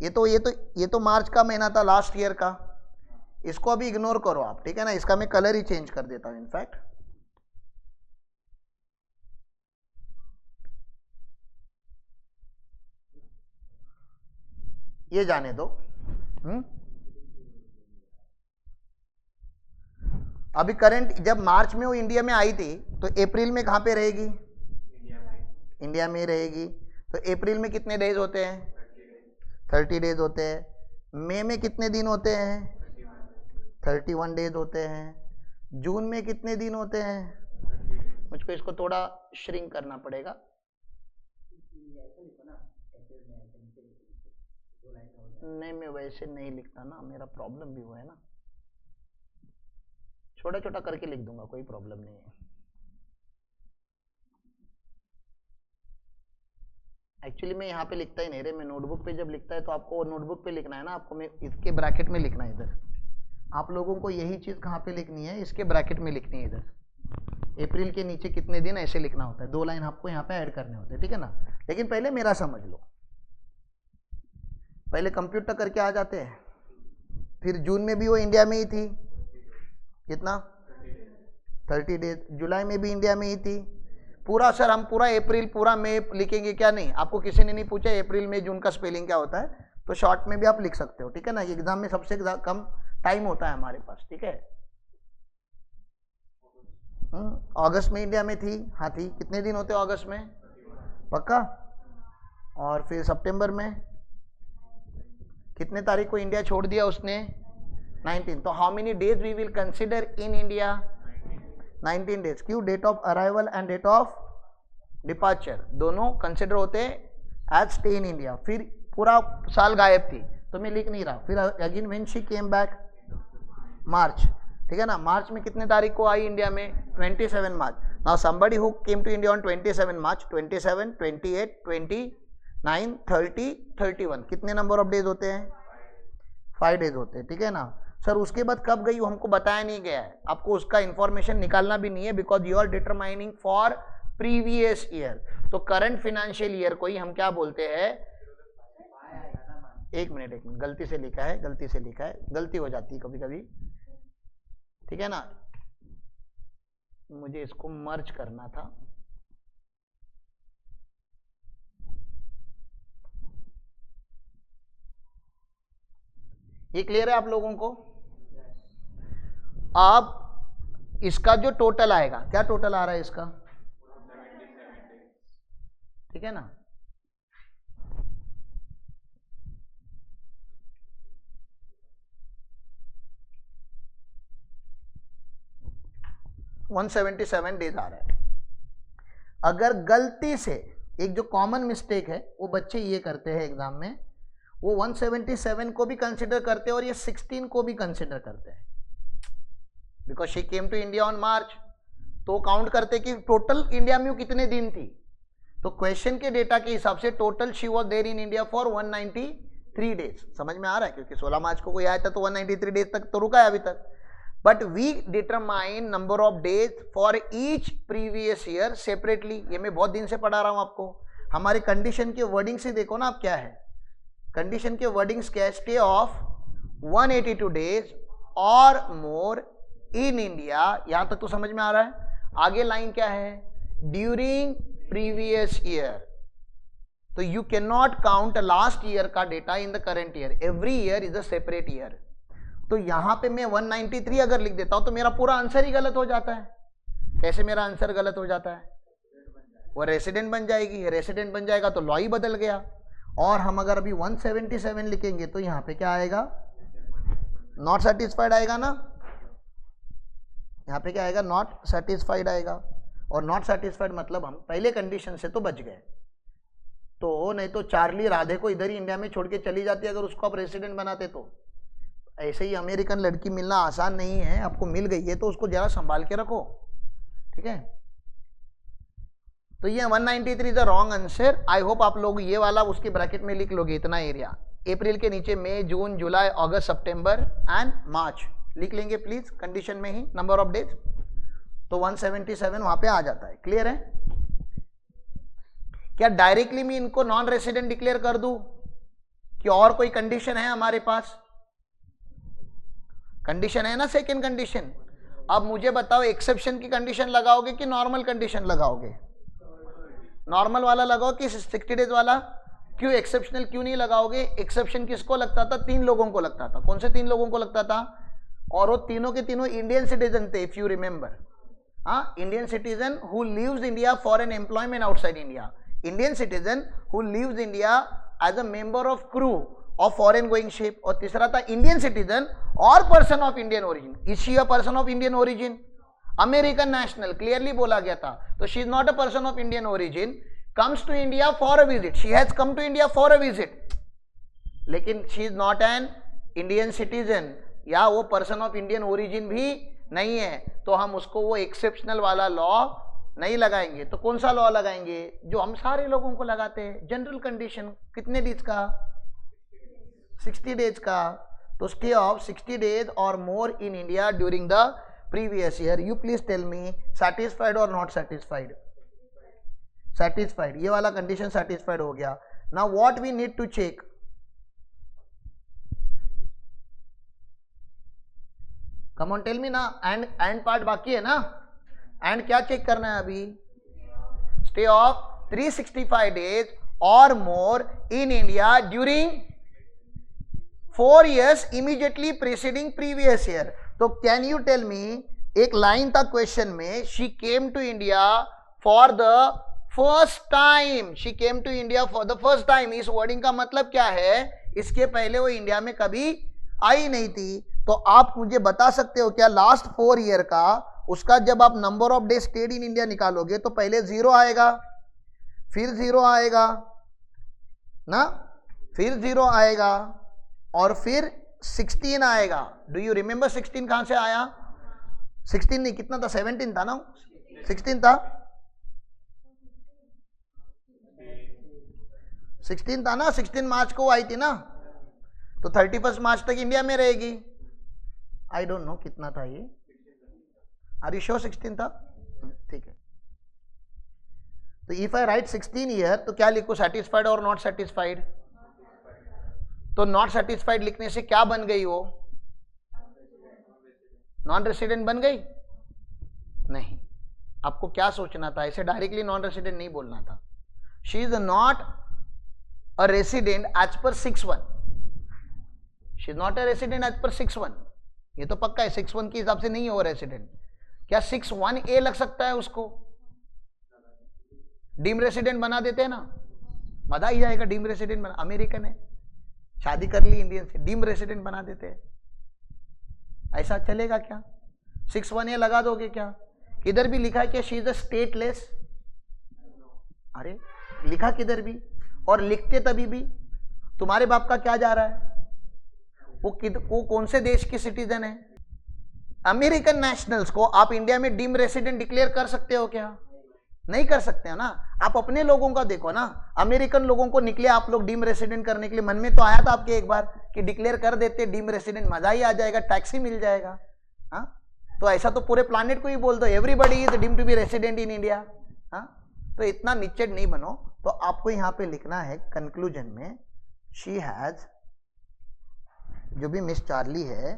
ये तो मार्च का महीना था लास्ट ईयर का, इसको अभी इग्नोर करो आप, ठीक है ना। इसका मैं कलर ही चेंज कर देता हूं इनफैक्ट। ये जाने दो। अभी करंट, जब मार्च में वो इंडिया में आई थी तो अप्रैल में कहां पे रहेगी? इंडिया में रहेगी। तो अप्रैल में कितने डेज होते हैं? 30 डेज होते हैं। मई में कितने दिन होते हैं? 31 डेज होते हैं। जून में कितने दिन होते हैं? मुझको इसको थोड़ा श्रिंक करना पड़ेगा। नहीं, मैं वैसे नहीं लिखता ना, मेरा प्रॉब्लम भी वो है ना, छोटा छोटा करके लिख दूंगा, कोई प्रॉब्लम नहीं है। एक्चुअली मैं यहाँ पे लिखता ही नहीं रे, मैं नोटबुक पे जब लिखता है तो आपको नोटबुक पे लिखना है ना, आपको मैं इसके ब्रैकेट में लिखना है इधर। आप लोगों को यही चीज कहाँ पे लिखनी है? इसके ब्रैकेट में लिखनी है इधर। अप्रैल के नीचे कितने दिन ऐसे लिखना होता है, 2 लाइन आपको यहाँ पे ऐड करने होते हैं, ठीक है ना। लेकिन पहले मेरा समझ लो, पहले कंप्यूटर करके आ जाते हैं। फिर जून में भी वो इंडिया में ही थी, कितना? 30 डेज। जुलाई में भी इंडिया में ही थी। पूरा सर हम पूरा अप्रैल पूरा मई लिखेंगे क्या? नहीं, आपको किसी ने नहीं पूछा अप्रैल में जून का स्पेलिंग क्या होता है, तो शॉर्ट में भी आप लिख सकते हो, ठीक है ना। एग्जाम में सबसे कम टाइम होता है हमारे पास, ठीक है। अगस्त में इंडिया में थी, हाँ थी। कितने दिन होते हैं अगस्त में? पक्का? और फिर सितंबर में कितने तारीख को इंडिया छोड़ दिया उसने? 19। तो how many days we will consider in India? 19 days. क्यों? Date of arrival and date of departure दोनों कंसिडर होते एज स्टे इन इंडिया। फिर पूरा साल गायब थी तो मैं लिख नहीं रहा। फिर again when she came back, March, ठीक है ना। मार्च में कितने तारीख को आई इंडिया में? 27 March. Now somebody who came to India on 27 March, 27, 28, 29, 30, 31, कितने नंबर ऑफ डेज होते हैं? 5 डेज होते हैं, ठीक है ना। सर उसके बाद कब गई हमको बताया नहीं गया है, आपको उसका इंफॉर्मेशन निकालना भी नहीं है, because you are determining for previous year. तो करंट फाइनेंशियल ईयर को ही हम क्या बोलते हैं? एक मिनट, गलती से लिखा है, गलती हो जाती है कभी कभी, ठीक है ना। मुझे इसको मर्ज करना था। ये क्लियर है आप लोगों को? अब इसका जो टोटल आएगा, क्या टोटल आ रहा है इसका? ठीक है ना। $177 डेज आ रहा है। अगर गलती से, एक जो कॉमन मिस्टेक है वो बच्चे ये करते हैं एग्जाम में, वो 177 को भी कंसिडर करते हैं और ये 16 को भी कंसिडर करते हैं, because she came to India on March. तो काउंट करते कि टोटल इंडिया में कितने दिन थी। तो क्वेश्चन के डेटा के हिसाब से total she was there in India for 193 days. समझ में आ रहा है? क्योंकि 16 मार्च को कोई आया था तो 193 डेज तक तो रुका है अभी तक। But we determine number of days for each previous year separately. ये मैं बहुत दिन से पढ़ा रहा हूं आपको। हमारे कंडीशन के वर्डिंग से देखो ना आप क्या है। कंडीशन के वर्डिंग्स क्या है? Stay of 182 days or more in India. यहां तक तो समझ में आ रहा है। आगे लाइन क्या है? During previous year. तो you can not count last year का data in the current year. Every year is a separate year. तो यहां पे मैं 193 अगर लिख देता हूं तो मेरा पूरा आंसर ही गलत हो जाता है। कैसे मेरा आंसर गलत हो जाता है? वो रेसिडेंट बन जाएगी, रेसिडेंट बन जाएगा तो लॉ ही बदल गया। और हम अगर अभी 177 लिखेंगे तो यहां पे क्या आएगा? नॉट सेटिस्फाइड आएगा ना। यहां पे क्या आएगा? नॉट सेटिस्फाइड आएगा। और नॉट सेटिस्फाइड मतलब हम पहले कंडीशन से तो बच गए, तो नहीं तो चार्ली राधे को इधर ही इंडिया में छोड़ के चली जाती अगर उसको आप रेसिडेंट बनाते। तो ऐसे ही अमेरिकन लड़की मिलना आसान नहीं है, आपको मिल गई है तो उसको जरा संभाल के रखो, ठीक है। तो ये 193 is the wrong answer. I hope आप लोग ये वाला उसके ब्रैकेट में लिख लोगे, इतना एरिया। अप्रैल के नीचे मई, जून, जुलाई, अगस्त, सितंबर एंड मार्च लिख लेंगे प्लीज, कंडीशन में ही नंबर ऑफ डेज, तो 177 वहां पे आ जाता है। क्लियर है? क्या डायरेक्टली मैं इनको नॉन रेसिडेंट डिक्लेयर कर दूं कि और कोई कंडीशन है हमारे पास? कंडीशन है ना, सेकेंड कंडीशन। अब मुझे बताओ एक्सेप्शन की कंडीशन लगाओगे कि नॉर्मल कंडीशन लगाओगे? नॉर्मल वाला लगाओ कि 60 डेज वाला? क्यों एक्सेप्शनल क्यों नहीं लगाओगे? एक्सेप्शन किसको लगता था? 3 लोगों को लगता था। कौन से 3 लोगों को लगता था? और वो तीनों के तीनों इंडियन सिटीजन थे, इफ यू रिमेंबर। हाँ, Indian citizen who lives India for an employment outside India, Indian citizen who lives India as a member of crew of foreign going ship, और तीसरा था इंडियन सिटीजन और person of Indian origin. Is she a person of Indian origin? American national, clearly बोला गया था। तो she is not a person of Indian origin, comes to India for a visit, she has come to India for a visit, लेकिन she is not an Indian citizen या वो person of Indian origin भी नहीं है, तो हम उसको वो एक्सेप्शनल वाला लॉ नहीं लगाएंगे। तो कौन सा लॉ लगाएंगे? जो हम सारे लोगों को लगाते हैं, जनरल कंडीशन। कितने डेज का? 60 डेज का। तो stay of 60 days or more in India during the previous year. You please tell me, satisfied or not satisfied? Satisfied, ये वाला कंडीशन सेटिस्फाइड हो गया। Now what we need to check, come on tell me ना। And part बाकी है ना, and क्या check करना है अभी? Stay of 365 days or more in India during 4 years immediately preceding previous year. तो कैन यू टेल मी, एक लाइन था क्वेश्चन में, she came to India for the first time, she came to India for the first time. इस wording का मतलब क्या है? इसके पहले वो इंडिया में कभी आई नहीं थी। तो आप मुझे बता सकते हो क्या लास्ट 4 year का, उसका जब आप number of day state in India निकालोगे तो पहले 0 आएगा, फिर 0 आएगा ना, फिर 0 आएगा और फिर 16 आएगा। डू यू रिमेंबर 16 कहां से आया? 16 नहीं, कितना था? 17 था ना? 16 था, 16 था ना? 16 मार्च को आई थी ना, तो 31 मार्च तक इंडिया में रहेगी। आई डोंट नो कितना था ये, आर यू श्योर 16 था? ठीक है। तो इफ आई राइट 16 ईयर तो क्या लिखूं, सेटिस्फाइड और नॉट सेटिस्फाइड? तो नॉट सेटिस्फाइड लिखने से क्या बन गई? वो नॉन रेसिडेंट बन गई? नहीं, आपको क्या सोचना था, ऐसे डायरेक्टली नॉन रेसिडेंट नहीं बोलना था। She is not a resident as per 6(1), she is not a resident as per 6(1), ये तो पक्का है। 6(1) के हिसाब से नहीं है वो रेसिडेंट। क्या 6(1)A लग सकता है उसको? डीम रेसिडेंट बना देते हैं ना, मजा ही जाएगा। डीम रेसिडेंट बना, अमेरिकन है, शादी कर ली इंडियन से, डीम रेसिडेंट बना देते हैं, ऐसा चलेगा क्या? 6(1)A लगा दोगे क्या? किधर भी लिखा है क्या शी इज अ स्टेटलेस? अरे लिखा किधर भी, और लिखते तभी भी तुम्हारे बाप का क्या जा रहा है? वो कौन से देश के सिटीजन है? अमेरिकन नेशनल्स को आप इंडिया में डीम रेसिडेंट डिक्लेयर कर सकते हो क्या? नहीं कर सकते हो ना। आप अपने लोगों का देखो ना, अमेरिकन लोगों को निकले आप लोग डीम रेसिडेंट करने के लिए, मन में तो आया था आपके एक बार कि डिक्लेयर कर देते डीम रेसिडेंट, मजा ही आ जाएगा, टैक्स ही मिल जाएगा। हाँ, तो ऐसा तो पूरे प्लानेट को ही बोल दो, everybody is deem to be resident in India. हाँ, तो इतना निश्चित नहीं बनो। तो आपको यहाँ पे लिखना है कंक्लूजन में, शी हैज, जो भी मिस चार्ली है,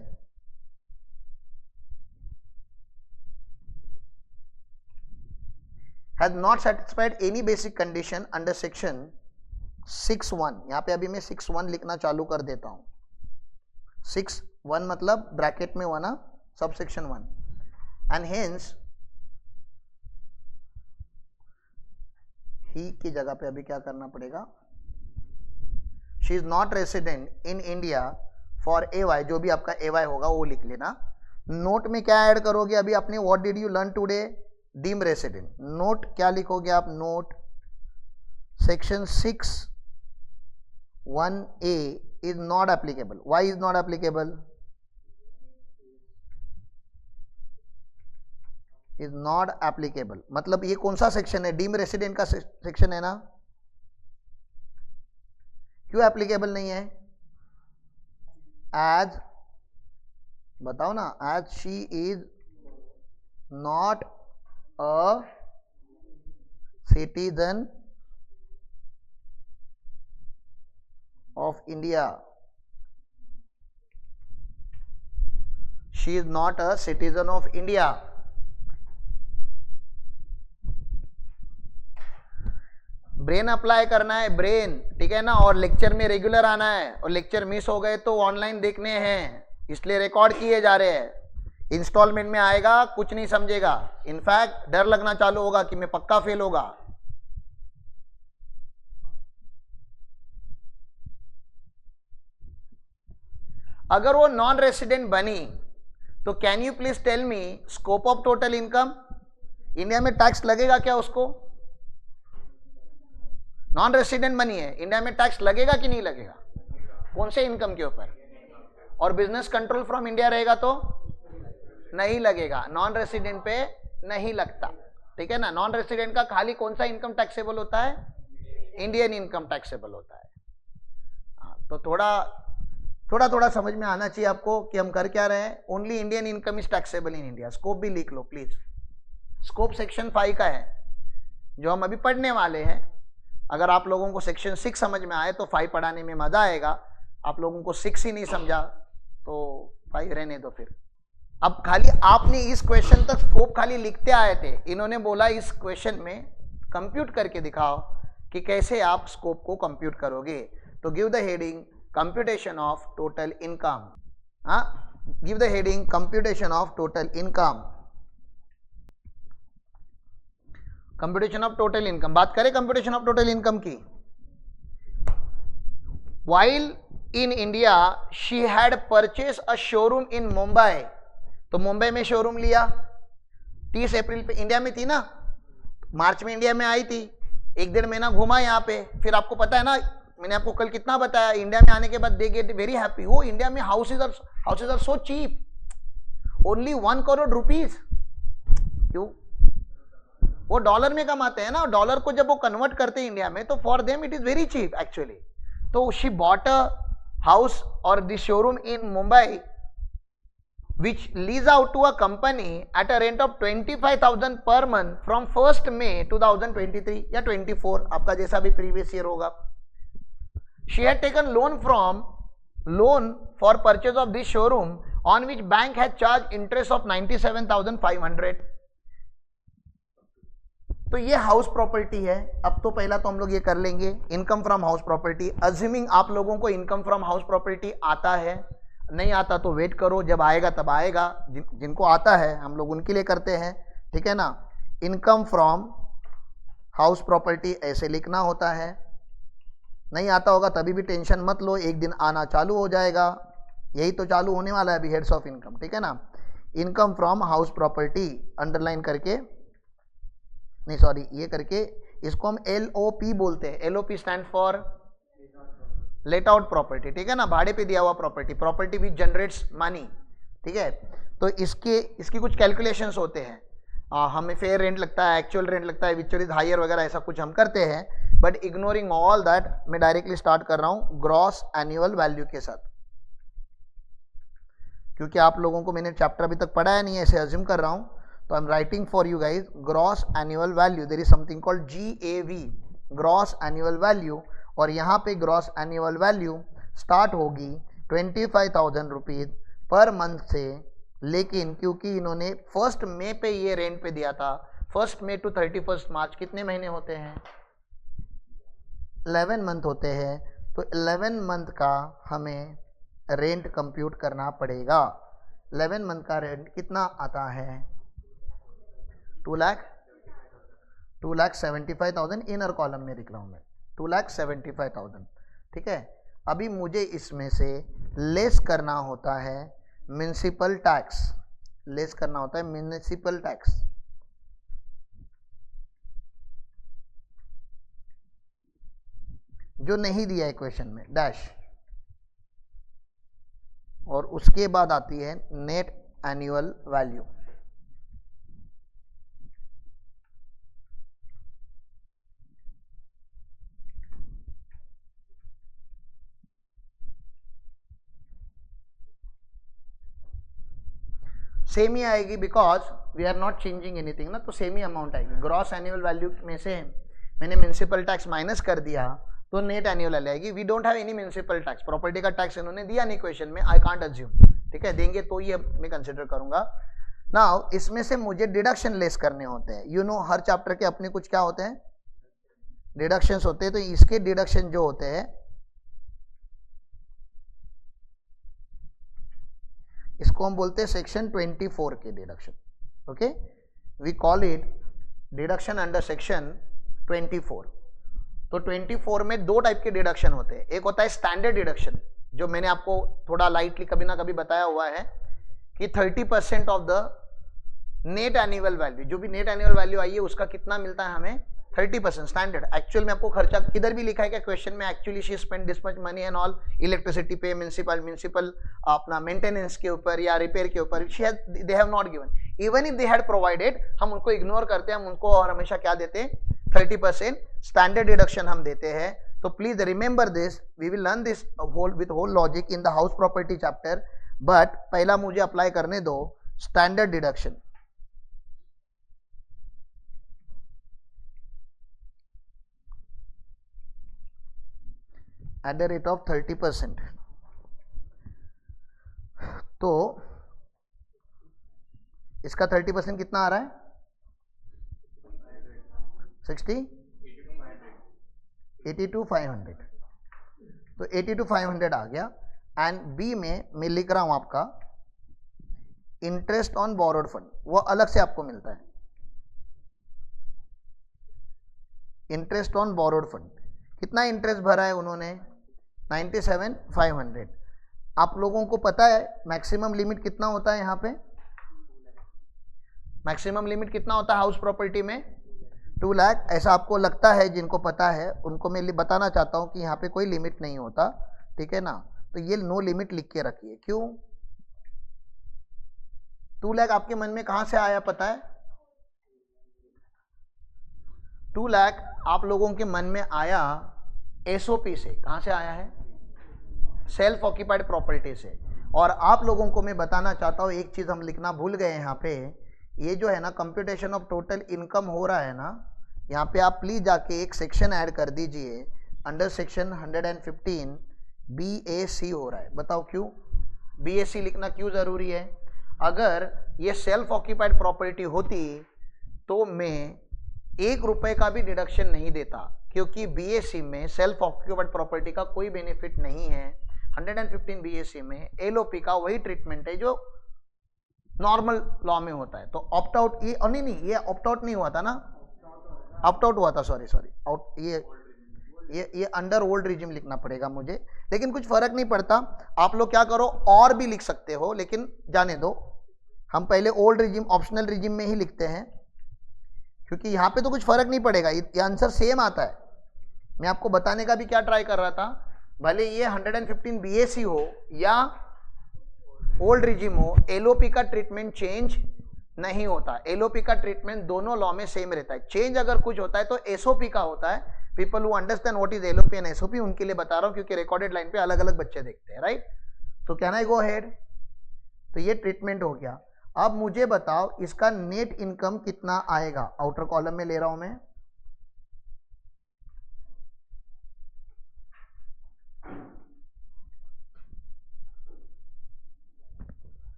has not satisfied any basic condition under section 6(1). यहाँ पे अभी मैं 6(1) लिखना चालू कर देता हूँ। 6(1) मतलब ब्रैकेट में 1 सब सेक्शन 1, एंड हेंस ही की जगह पे अभी क्या करना पड़ेगा, she is not resident in India for AY, जो भी आपका AY होगा वो लिख लेना। नोट में क्या ऐड करोगे अभी अपने, what did you learn today? Deem resident, note क्या लिखोगे आप, note section 6(1)(a) is not applicable. Why is not applicable? Is not applicable मतलब ये कौन सा सेक्शन है? डीम रेसिडेंट का सेक्शन है ना. क्यों एप्लीकेबल नहीं है? एज, बताओ ना, as she is not a citizen of India. She is not a citizen of India. Brain apply करना है, ब्रेन, ठीक है ना, और लेक्चर में रेगुलर आना है, और लेक्चर मिस हो गए तो ऑनलाइन देखने हैं, इसलिए रिकॉर्ड किए जा रहे हैं. इंस्टॉलमेंट में आएगा कुछ नहीं समझेगा, इनफैक्ट डर लगना चालू होगा कि मैं पक्का फेल होगा. अगर वो नॉन रेसिडेंट बनी तो can you please tell me scope of total income. India में टैक्स लगेगा क्या उसको? नॉन रेसिडेंट बनी है, इंडिया में टैक्स लगेगा कि नहीं लगेगा? कौन से इनकम के ऊपर? और बिजनेस कंट्रोल फ्रॉम इंडिया रहेगा तो नहीं लगेगा, नॉन रेसिडेंट पे नहीं लगता, ठीक है ना. नॉन रेसिडेंट का खाली कौन सा इनकम टैक्सेबल होता है? इंडियन इनकम टैक्सेबल होता है. तो थोड़ा समझ में आना चाहिए आपको कि हम कर क्या रहे हैं. Only Indian income is taxable in India. Scope भी लिख लो प्लीज. स्कोप सेक्शन 5 का है जो हम अभी पढ़ने वाले हैं. अगर आप लोगों को सेक्शन 6 समझ में आए तो 5 पढ़ाने में मजा आएगा. आप लोगों को 6 ही नहीं समझा तो 5 रहने दो फिर. अब खाली आपने इस क्वेश्चन तक स्कोप खाली लिखते आए थे, इन्होंने बोला इस क्वेश्चन में कंप्यूट करके दिखाओ कि कैसे आप स्कोप को कंप्यूट करोगे. तो give the heading computation of total income. Give the heading computation of total income. Computation of total income. बात करें कंप्यूटेशन ऑफ टोटल इनकम की. While in India she had purchase a showroom in Mumbai. तो मुंबई में showroom लिया, 30 अप्रैल पे India में थी ना, मार्च में इंडिया में आई थी, 1-1.5 महीना घुमा यहाँ पे. फिर आपको पता है ना, मैंने आपको कल कितना बताया, इंडिया में आने के बाद दे गेट वेरी हैप्पी. वो इंडिया में houses are so cheap, only 1 crore rupees. क्यों? वो डॉलर में कमाते हैं ना, डॉलर को जब वो कन्वर्ट करते हैं इंडिया में तो for them it is very cheap actually. तो शी बॉट अ हाउस और the showroom in Mumbai which lease out to a company at a rent of 25,000 per month from 1st May 2023 या 24, आपका जैसा भी प्रीवियस ईयर होगा. She had taken loan for purchase of this showroom on which bank had charged interest of 97,500. तो ये house property है. अब तो पहला तो हम लोग ये कर लेंगे income from house property. Assuming आप लोगों को इनकम फ्रॉम हाउस प्रॉपर्टी आता है, नहीं आता तो वेट करो, जब आएगा तब आएगा. जिनको आता है हम लोग उनके लिए करते हैं, ठीक है ना. इनकम फ्रॉम हाउस प्रॉपर्टी ऐसे लिखना होता है. नहीं आता होगा तभी भी टेंशन मत लो, एक दिन आना चालू हो जाएगा. यही तो चालू होने वाला है अभी हेड्स ऑफ इनकम, ठीक है ना. Income from house property underline करके, नहीं सॉरी ये करके, इसको हम LOP बोलते हैं. LOP stand for let out property, ठीक है ना, भाड़े पे दिया हुआ property. Property which generates money, ठीक है. तो इसकी कुछ कैलकुलेशंस होते हैं. हमें फेयर रेंट लगता है, एक्चुअल रेंट लगता है, विच इज हायर वगैरह, ऐसा कुछ हम करते हैं. बट इग्नोरिंग ऑल दैट मैं डायरेक्टली स्टार्ट कर रहा हूं ग्रॉस एनुअल वैल्यू के साथ, क्योंकि आप लोगों को मैंने चैप्टर अभी तक पढ़ाया नहीं है, ऐसे अज्यूम कर रहा हूं. तो I am writing for you guys gross annual value. There is something called GAV, gross annual value. और यहाँ पे ग्रॉस एनुअल वैल्यू स्टार्ट होगी 25,000 रुपीज पर मंथ से. लेकिन क्योंकि इन्होंने 1 मई पे ये रेंट पे दिया था, 1 मई टू 31 मार्च कितने महीने होते हैं? 11 मंथ होते हैं. तो 11 मंथ का हमें रेंट कंप्यूट करना पड़ेगा. 11 मंथ का रेंट कितना आता है? 2,75,000 इनर कॉलम में लिख रहा हूँ मैं, 2,75,000, ठीक है. अभी मुझे इसमें से लेस करना होता है म्युनिसिपल टैक्स, लेस करना होता है म्युनिसिपल टैक्स. जो नहीं दिया है क्वेश्चन में, डैश, और उसके बाद आती है नेट एनुअल वैल्यू। सेम ही आएगी because we are not changing anything ना, तो सेम ही अमाउंट आएगी। ग्रॉस एनुअल वैल्यू में से मैंने म्युनिसिपल टैक्स माइनस कर दिया तो नेट एनुअल वैल्यू आएगी। We don't have any municipal tax, property का टैक्स इन्होंने दिया नहीं क्वेश्चन में, आई कांट अज्यूम, ठीक है, देंगे तो ये मैं कंसिडर करूंगा। नाउ इसमें से मुझे डिडक्शन लेस करने होते हैं, यू नो हर चैप्टर के अपने कुछ क्या होते हैं, डिडक्शंस होते हैं, तो इसके डिडक्शन जो होते हैं इसको हम बोलते हैं सेक्शन 24 के deduction, okay, we call it deduction under section 24। तो 24 में दो टाइप के डिडक्शन होते हैं, एक होता है स्टैंडर्ड डिडक्शन, जो मैंने आपको थोड़ा लाइटली कभी ना कभी बताया हुआ है कि 30% of the net annual value, जो भी नेट एनुअल वैल्यू आई है उसका कितना मिलता है हमें, 30% स्टैंडर्ड। एक्चुअल में आपको खर्चा किधर भी लिखा है क्या क्वेश्चन में, actually she spend this much money and all, electricity पे, म्युनिसिपल अपना मेंटेनेंस के ऊपर या रिपेयर के ऊपर, they have not given. Even if they had provided, हम उनको इग्नोर करते हैं, हम उनको और हमेशा क्या देते हैं, 30% स्टैंडर्ड डिडक्शन हम देते हैं। तो please remember this, we will learn this with whole logic in the house property chapter, but पहला मुझे अप्लाई करने दो standard deduction. At the rate of 30%। तो इसका 30% कितना आ रहा है, 82,500, तो 82,500 आ गया। एंड बी में मैं लिख रहा हूं आपका इंटरेस्ट ऑन बोरोड फंड, वो अलग से आपको मिलता है, इंटरेस्ट ऑन बोरोड फंड। कितना इंटरेस्ट भरा है उन्होंने, 97,500। आप लोगों को पता है मैक्सिमम लिमिट कितना होता है, यहाँ पे मैक्सिमम लिमिट कितना होता है हाउस प्रॉपर्टी में, 2 लाख। ऐसा आपको लगता है, जिनको पता है उनको मैं बताना चाहता हूं कि यहाँ पे कोई लिमिट नहीं होता, ठीक है ना। तो ये नो लिमिट लिख के रखिए। क्यों 2 लाख आपके मन में कहां से आया पता है, 2 लाख आप लोगों के मन में आया एसओपी से। कहां से आया है, सेल्फ ऑक्यूपाइड प्रॉपर्टी से। और आप लोगों को मैं बताना चाहता हूं एक चीज हम लिखना भूल गए यहाँ पे, ये जो है ना कंप्यूटेशन ऑफ टोटल इनकम हो रहा है ना, यहाँ पे आप प्लीज जाके एक सेक्शन ऐड कर दीजिए, अंडर सेक्शन 115 BAC हो रहा है। बताओ क्यों BAC लिखना क्यों जरूरी है। अगर ये सेल्फ ऑक्यूपाइड प्रॉपर्टी होती तो मैं 1 रुपए का भी डिडक्शन नहीं देता, क्योंकि BAC में सेल्फ ऑक्यूपाइड प्रॉपर्टी का कोई बेनिफिट नहीं है। 115 BAC में LOP का वही ट्रीटमेंट है जो नॉर्मल लॉ में होता है। तो ऑप्ट आउट, ये नहीं ये ऑप्ट आउट नहीं हुआ था ना, ऑप्ट आउट हुआ था, सॉरी आउट, ये अंडर ओल्ड रिजिम लिखना पड़ेगा मुझे, लेकिन कुछ फर्क नहीं पड़ता। आप लोग क्या करो और भी लिख सकते हो, लेकिन जाने दो, हम पहले ओल्ड रिजिम ऑप्शनल रिजिम में ही लिखते हैं, क्योंकि यहाँ पे तो कुछ फर्क नहीं पड़ेगा, ये आंसर सेम आता है। मैं आपको बताने का भी क्या ट्राई कर रहा था, भले ये 115 BAC हो या ओल्ड रिजिम हो, LOP का ट्रीटमेंट चेंज नहीं होता। LOP का ट्रीटमेंट दोनों लॉ में सेम रहता है। चेंज अगर कुछ होता है तो SOP का होता है। People who understand what is LOP and SOP, उनके लिए बता रहा हूं, क्योंकि रिकॉर्डेड लाइन पे अलग अलग बच्चे देखते हैं, राइट। तो कैन आई गो अहेड, तो ये ट्रीटमेंट हो गया। अब मुझे बताओ इसका नेट इनकम कितना आएगा, आउटर कॉलम में ले रहा हूं मैं,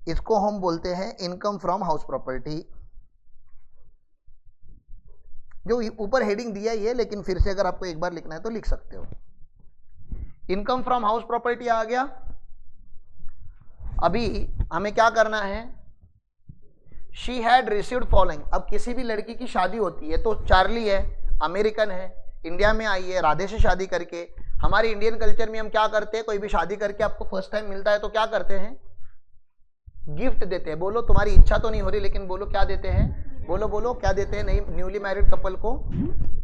इसको हम बोलते हैं इनकम फ्रॉम हाउस प्रॉपर्टी। जो ऊपर हेडिंग दिया ही है, लेकिन फिर से अगर आपको एक बार लिखना है तो लिख सकते हो। इनकम फ्रॉम हाउस प्रॉपर्टी आ गया। अभी हमें क्या करना है, शी हैड रिसीव्ड फॉलोइंग। अब किसी भी लड़की की शादी होती है तो चार्ली है, अमेरिकन है, इंडिया में आई है राधे से शादी करके। हमारे इंडियन कल्चर में हम क्या करते हैं, कोई भी शादी करके आपको फर्स्ट टाइम मिलता है तो क्या करते हैं, गिफ्ट देते हैं। बोलो, तुम्हारी इच्छा तो नहीं हो रही, लेकिन बोलो क्या देते हैं, बोलो बोलो क्या देते हैं नई न्यूली मैरिड कपल को?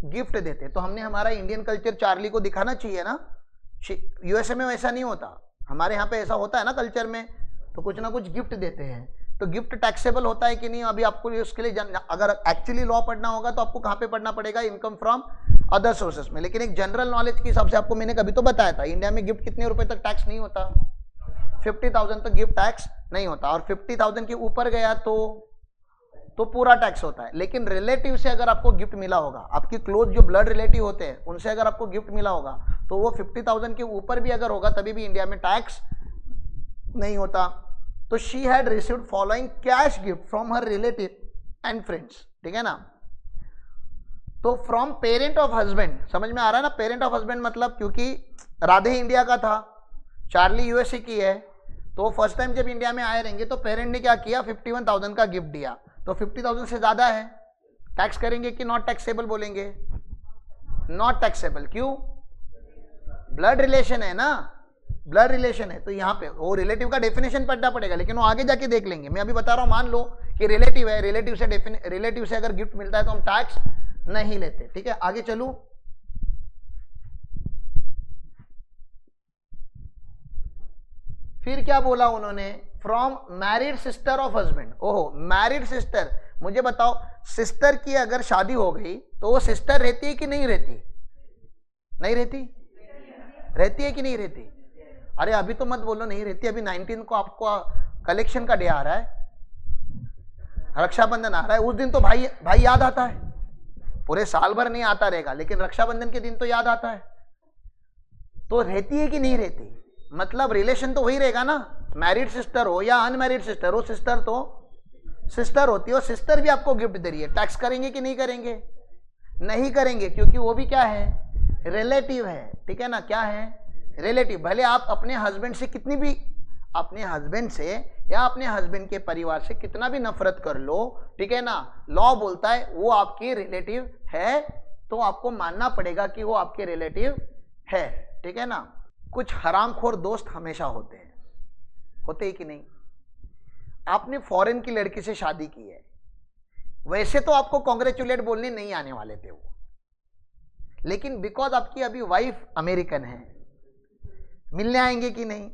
गिफ्ट देते हैं। तो हमने हमारा इंडियन कल्चर चार्ली को दिखाना चाहिए ना। यूएसए में वैसा नहीं होता, हमारे यहाँ पे ऐसा होता है ना कल्चर में, तो कुछ ना कुछ गिफ्ट देते हैं। तो गिफ्ट टैक्सेबल होता है कि नहीं, अभी आपको उसके लिए अगर एक्चुअली लॉ पढ़ना होगा तो आपको कहाँ पे पढ़ना पड़ेगा? इनकम फ्रॉम अदर सोर्सेस में। लेकिन एक जनरल नॉलेज के हिसाब से आपको मैंने कभी तो बताया था, इंडिया में गिफ्ट कितने रुपए तक टैक्स नहीं होता? 50,000 तक गिफ्ट टैक्स नहीं होता, और 50,000 के ऊपर गया तो पूरा टैक्स होता है। लेकिन रिलेटिव से अगर आपको गिफ्ट मिला होगा, आपकी क्लोज जो ब्लड रिलेटिव होते हैं उनसे अगर आपको गिफ्ट मिला होगा, तो वो 50,000 के ऊपर भी अगर होगा तभी भी इंडिया में टैक्स नहीं होता। तो she had received following cash gift from her relative and friends, ठीक है ना। तो फ्रॉम पेरेंट ऑफ हस्बैंड, समझ में आ रहा है ना? पेरेंट ऑफ हस्बैंड मतलब, क्योंकि राधे इंडिया का था, चार्ली यूएसए की है, तो फर्स्ट टाइम जब इंडिया में आए रहेंगे तो पेरेंट ने क्या किया? 51,000 का गिफ्ट दिया। तो 50,000 से ज्यादा है, टैक्स करेंगे कि नॉट टैक्सेबल बोलेंगे? Not taxable. क्यों? ब्लड रिलेशन है ना, ब्लड रिलेशन है। तो यहाँ पे वो रिलेटिव का डेफिनेशन पढ़ना पड़ेगा, लेकिन वो आगे जाके देख लेंगे। मैं अभी बता रहा हूँ, मान लो कि रिलेटिव है, रिलेटिव से अगर गिफ्ट मिलता है तो हम टैक्स नहीं लेते, ठीक है। आगे चलूं, फिर क्या बोला उन्होंने? From married sister of husband. ओहो, मैरिड सिस्टर। मुझे बताओ, सिस्टर की अगर शादी हो गई तो वो सिस्टर रहती है कि नहीं रहती? नहीं रहती? रहती है कि नहीं रहती? अरे अभी तो मत बोलो नहीं रहती, अभी 19 को आपको कलेक्शन का डे आ रहा है, रक्षाबंधन आ रहा है, उस दिन तो भाई याद आता है। पूरे साल भर नहीं आता रहेगा, लेकिन रक्षाबंधन के दिन तो याद आता है। तो रहती है कि नहीं रहती? मतलब रिलेशन तो वही रहेगा ना, मैरिड सिस्टर हो या अनमैरिड सिस्टर हो, सिस्टर तो सिस्टर होती है। और सिस्टर भी आपको गिफ्ट दे रही है, टैक्स करेंगे कि नहीं करेंगे? नहीं करेंगे, क्योंकि वो भी क्या है? रिलेटिव है, ठीक है ना। क्या है? रिलेटिव। भले आप अपने हस्बैंड से कितनी भी, अपने हस्बैंड से या अपने हस्बैंड के परिवार से कितना भी नफरत कर लो, ठीक है ना, लॉ बोलता है वो आपकी रिलेटिव है, तो आपको मानना पड़ेगा कि वो आपके रिलेटिव है, ठीक है ना। कुछ हरामखोर दोस्त हमेशा होते हैं, होते ही कि नहीं? आपने फॉरेन की लड़की से शादी की है, वैसे तो आपको कॉन्ग्रेचुलेट बोलने नहीं आने वाले थे वो, लेकिन बिकॉज आपकी अभी वाइफ अमेरिकन है, मिलने आएंगे कि नहीं?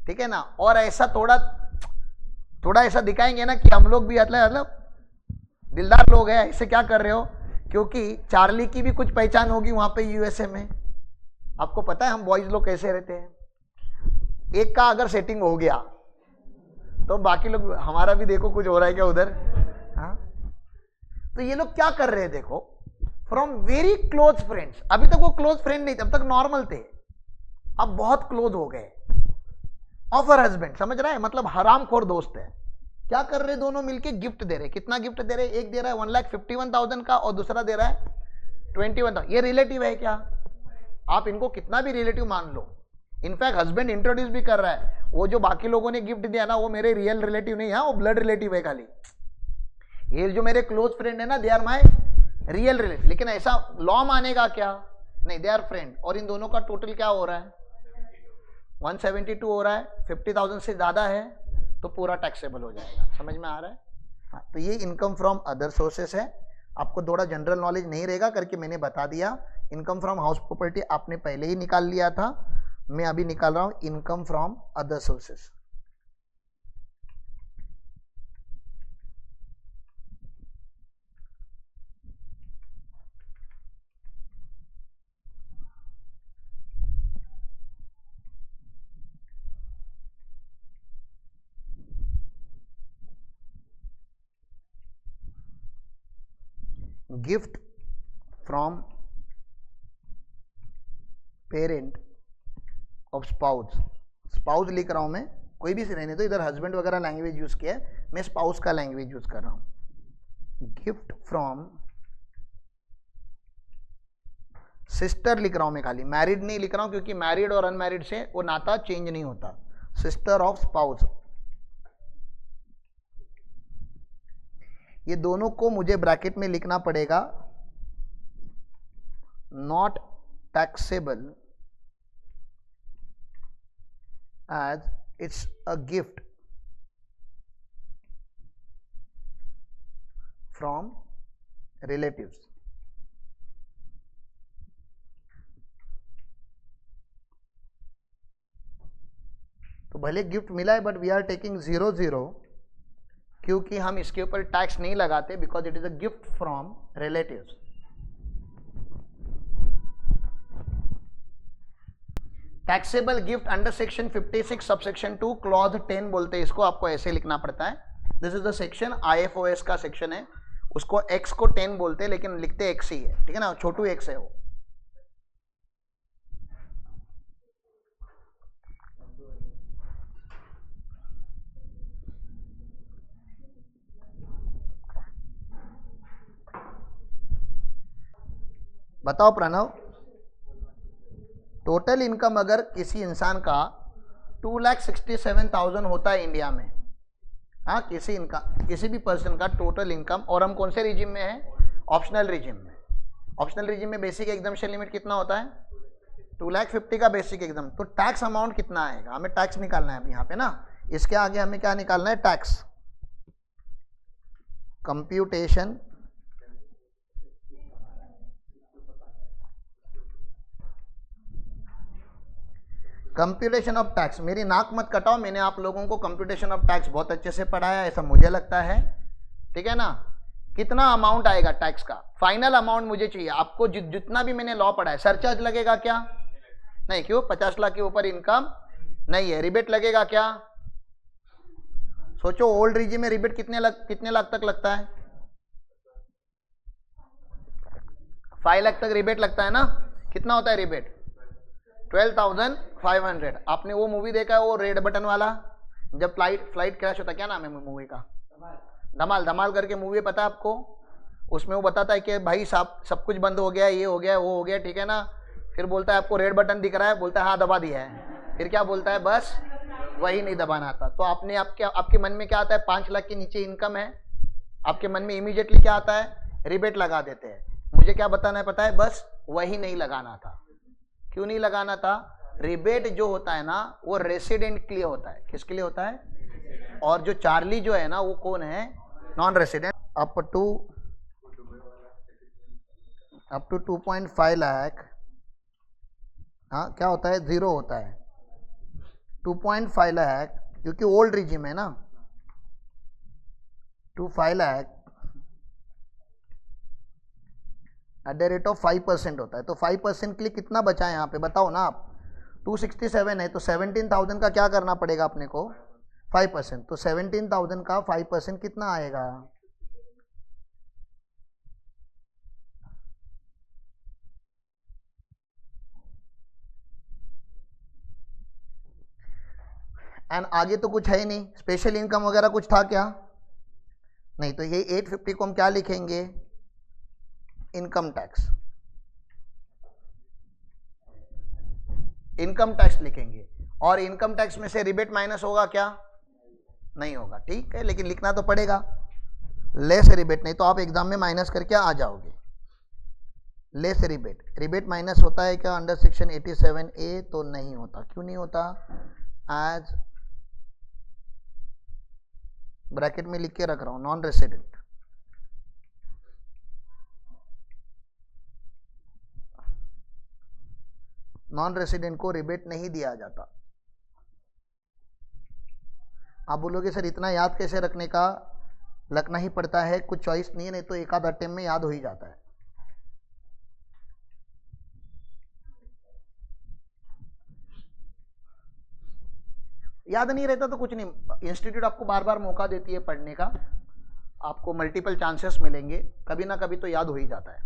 ठीक है ना। और ऐसा थोड़ा ऐसा दिखाएंगे ना कि हम लोग भी मतलब दिलदार लोग हैं, ऐसे क्या कर रहे हो, क्योंकि चार्ली की भी कुछ पहचान होगी वहां पे यूएसए में। आपको पता है हम बॉयज लोग कैसे रहते हैं, एक का अगर सेटिंग हो गया तो बाकी लोग, हमारा भी देखो कुछ हो रहा है क्या उधर, हाँ। तो ये लोग क्या कर रहे हैं देखो, फ्रॉम वेरी क्लोज फ्रेंड्स, अभी तक वो क्लोज फ्रेंड नहीं थे, अब तक नॉर्मल थे, अब बहुत क्लोज हो गए, ऑफर हस्बैंड, समझ रहा है, मतलब हरामखोर दोस्त है। क्या कर रहे दोनों मिलके? गिफ्ट दे रहे। कितना गिफ्ट दे रहे? एक दे रहा है 1,51,000 का और दूसरा दे रहा है 21,000। ये रिलेटिव है क्या? आप इनको कितना भी रिलेटिव मान लो, इनफैक्ट हस्बैंड इंट्रोड्यूस भी कर रहा है, वो जो बाकी लोगों ने गिफ्ट दिया ना वो मेरे रियल रिलेटिव नहीं है, वो ब्लड रिलेटिव है खाली, ये जो मेरे क्लोज फ्रेंड है ना they are my real relative. लेकिन ऐसा लॉ मानेगा क्या? नहीं, दे आर फ्रेंड। और इन दोनों का टोटल क्या हो रहा है? 172 हो रहा है, 50,000 से ज्यादा है तो पूरा टैक्सेबल हो जाएगा। समझ में आ रहा है? हाँ, तो ये इनकम फ्रॉम अदर सोर्सेस है। आपको थोड़ा जनरल नॉलेज नहीं रहेगा करके मैंने बता दिया। इनकम फ्रॉम हाउस प्रॉपर्टी आपने पहले ही निकाल लिया था, मैं अभी निकाल रहा हूं income from other sources. Gift from parent of spouse, spouse लिख रहा हूं मैं, कोई भी रहने तो, इधर हस्बैंड वगैरह लैंग्वेज यूज किया है, मैं स्पाउस का लैंग्वेज यूज कर रहा हूं। गिफ्ट फ्रॉम सिस्टर लिख रहा हूं मैं, खाली मैरिड नहीं लिख रहा हूं क्योंकि मैरिड और अनमैरिड से वो नाता चेंज नहीं होता। सिस्टर ऑफ स्पाउस, ये दोनों को मुझे ब्रैकेट में लिखना पड़ेगा, not taxable as it's a gift from relatives. तो भले गिफ्ट मिला है बट वी आर टेकिंग 0-0 क्योंकि हम इसके ऊपर टैक्स नहीं लगाते because it is a gift from relatives. Taxable gift under section 56 subsection 2 clause 10 बोलते हैं इसको, आपको ऐसे लिखना पड़ता है। This is the section IFOS का सेक्शन है, उसको एक्स को 10 बोलते हैं लेकिन लिखते एक्स ही है, ठीक है ना, छोटू एक्स है वो। बताओ प्रणव, टोटल इनकम अगर किसी इंसान का 2,67,000 होता है इंडिया में, हाँ किसी भी पर्सन का टोटल इनकम, और हम कौन से रिजिम में है, ऑप्शनल रिजिम में। ऑप्शनल रिजिम में बेसिक एग्जम्पशन लिमिट कितना होता है, 2,50,000 का बेसिक एग्जाम। तो टैक्स अमाउंट कितना आएगा, हमें टैक्स निकालना है अब यहाँ पे ना, इसके आगे हमें क्या निकालना है, tax. Computation computation of tax. मेरी नाक मत कटाओ, मैंने आप लोगों को कंप्यूटेशन ऑफ टैक्स बहुत अच्छे से पढ़ाया ऐसा मुझे लगता है, ठीक है ना। कितना अमाउंट आएगा टैक्स का, फाइनल अमाउंट मुझे चाहिए। आपको जितना भी मैंने लॉ पढ़ा है, सरचार्ज लगेगा क्या, नहीं, क्यों, 50 लाख के ऊपर इनकम नहीं है। रिबेट लगेगा क्या, सोचो ओल्ड रिजिम में रिबेट कितने लाख तक लगता है, 5 लाख तक रिबेट लगता है ना। कितना होता है रिबेट, 12,500। आपने वो मूवी देखा है वो रेड बटन वाला, जब फ्लाइट क्रैश होता है, क्या नाम है मूवी का, धमाल करके मूवी पता है आपको। उसमें वो बताता है कि भाई साहब सब कुछ बंद हो गया, ये हो गया वो हो गया, ठीक है ना। फिर बोलता है आपको रेड बटन दिख रहा है, बोलता है हाँ दबा दिया है। फिर क्या बोलता है, बस वही नहीं दबाना आता। तो आपके मन में क्या आता है, 5 लाख के नीचे इनकम है, आपके मन में इमीडिएटली क्या आता है, रिबेट लगा देते हैं। मुझे क्या बताना है पता है, बस वही नहीं लगाना था। क्यों नहीं लगाना था, रिबेट जो होता है ना वो रेसिडेंट के लिए होता है। किसके लिए होता है, और जो चार्ली जो है ना वो कौन है, non resident. Up to 2.5 lakh, हाँ क्या होता है, 0 होता है। 2.5 लाख क्योंकि ओल्ड रिजिम है ना, 2.5 lakh eight the rate of 5% होता है। तो 5% के लिए कितना बचा है यहाँ पे बताओ ना आप, 267 है तो 17,000 का क्या करना पड़ेगा अपने को, 5%। तो 17,000 का 5% कितना आएगा, एंड आगे तो कुछ है ही नहीं, स्पेशल इनकम वगैरह कुछ था क्या, नहीं। तो ये 850 को हम क्या लिखेंगे, इनकम टैक्स, इनकम टैक्स लिखेंगे। और इनकम टैक्स में से रिबेट माइनस होगा क्या, नहीं होगा, ठीक है, लेकिन लिखना तो पड़ेगा, लेस रिबेट, नहीं तो आप एग्जाम में माइनस करके आ जाओगे। लेस रिबेट माइनस होता है क्या अंडर सेक्शन 87A, तो नहीं होता। क्यों नहीं होता, एज ब्रैकेट में लिख के रख रहा हूं, नॉन रेसिडेंट। नॉन रेसिडेंट को रिबेट नहीं दिया जाता। आप बोलोगे सर इतना याद कैसे रखने का, लगना ही पड़ता है, कुछ चॉइस नहीं है, नहीं तो एक आध अटेम्प्ट में याद हो ही जाता है। याद नहीं रहता तो कुछ नहीं, इंस्टीट्यूट आपको बार बार मौका देती है पढ़ने का, आपको मल्टीपल चांसेस मिलेंगे, कभी ना कभी तो याद हो ही जाता है।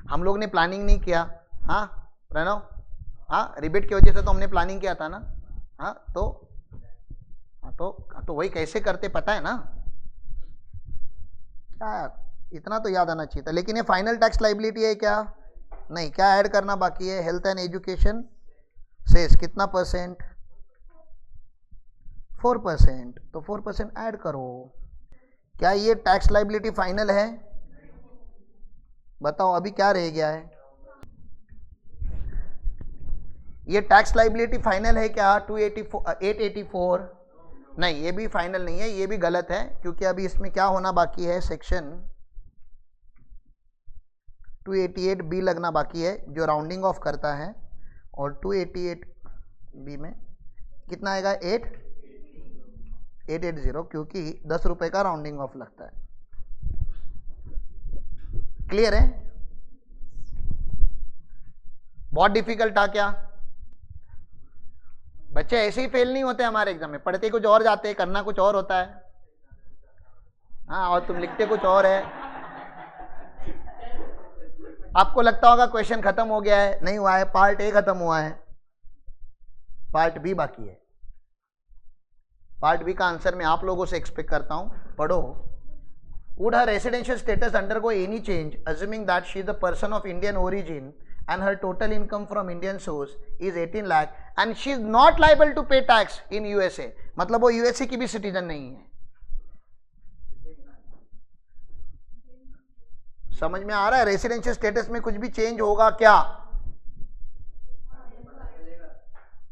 हम लोग ने प्लानिंग नहीं किया, हाँ प्रणव, हाँ रिबेट की वजह से तो हमने प्लानिंग किया था ना, हाँ तो वही कैसे करते पता है ना, क्या इतना तो याद आना चाहिए था। लेकिन ये फाइनल टैक्स लाइबिलिटी है क्या, नहीं। क्या ऐड करना बाकी है, हेल्थ एंड एजुकेशन सेस कितना परसेंट, 4%, तो 4% ऐड करो। क्या ये टैक्स लाइबिलिटी फाइनल है, बताओ अभी क्या रह गया है, ये टैक्स लाइबिलिटी फाइनल है क्या, 884, नहीं, ये भी फाइनल नहीं है, ये भी गलत है, क्योंकि अभी इसमें क्या होना बाकी है, सेक्शन 288B लगना बाकी है जो राउंडिंग ऑफ करता है, और 288B में कितना आएगा 880, क्योंकि 10 रुपए का राउंडिंग ऑफ लगता है। क्लियर है? बहुत डिफिकल्ट था क्या? बच्चे ऐसे ही फेल नहीं होते हमारे एग्जाम में, पढ़ते कुछ और जाते हैं, करना कुछ और होता है। हाँ, और तुम लिखते कुछ और है। आपको लगता होगा क्वेश्चन खत्म हो गया है, नहीं हुआ है, पार्ट ए खत्म हुआ है, पार्ट बी बाकी है। पार्ट बी का आंसर मैं आप लोगों से एक्सपेक्ट करता हूं, पढ़ो। Would her residential status undergo any change assuming that she is a person of Indian origin and her total income from Indian source is 18 lakh and she is not liable to pay tax in USA? मतलब वो USA की भी citizen नहीं है। समझ में आ रहा है? रेसिडेंशियल स्टेटस में कुछ भी चेंज होगा क्या?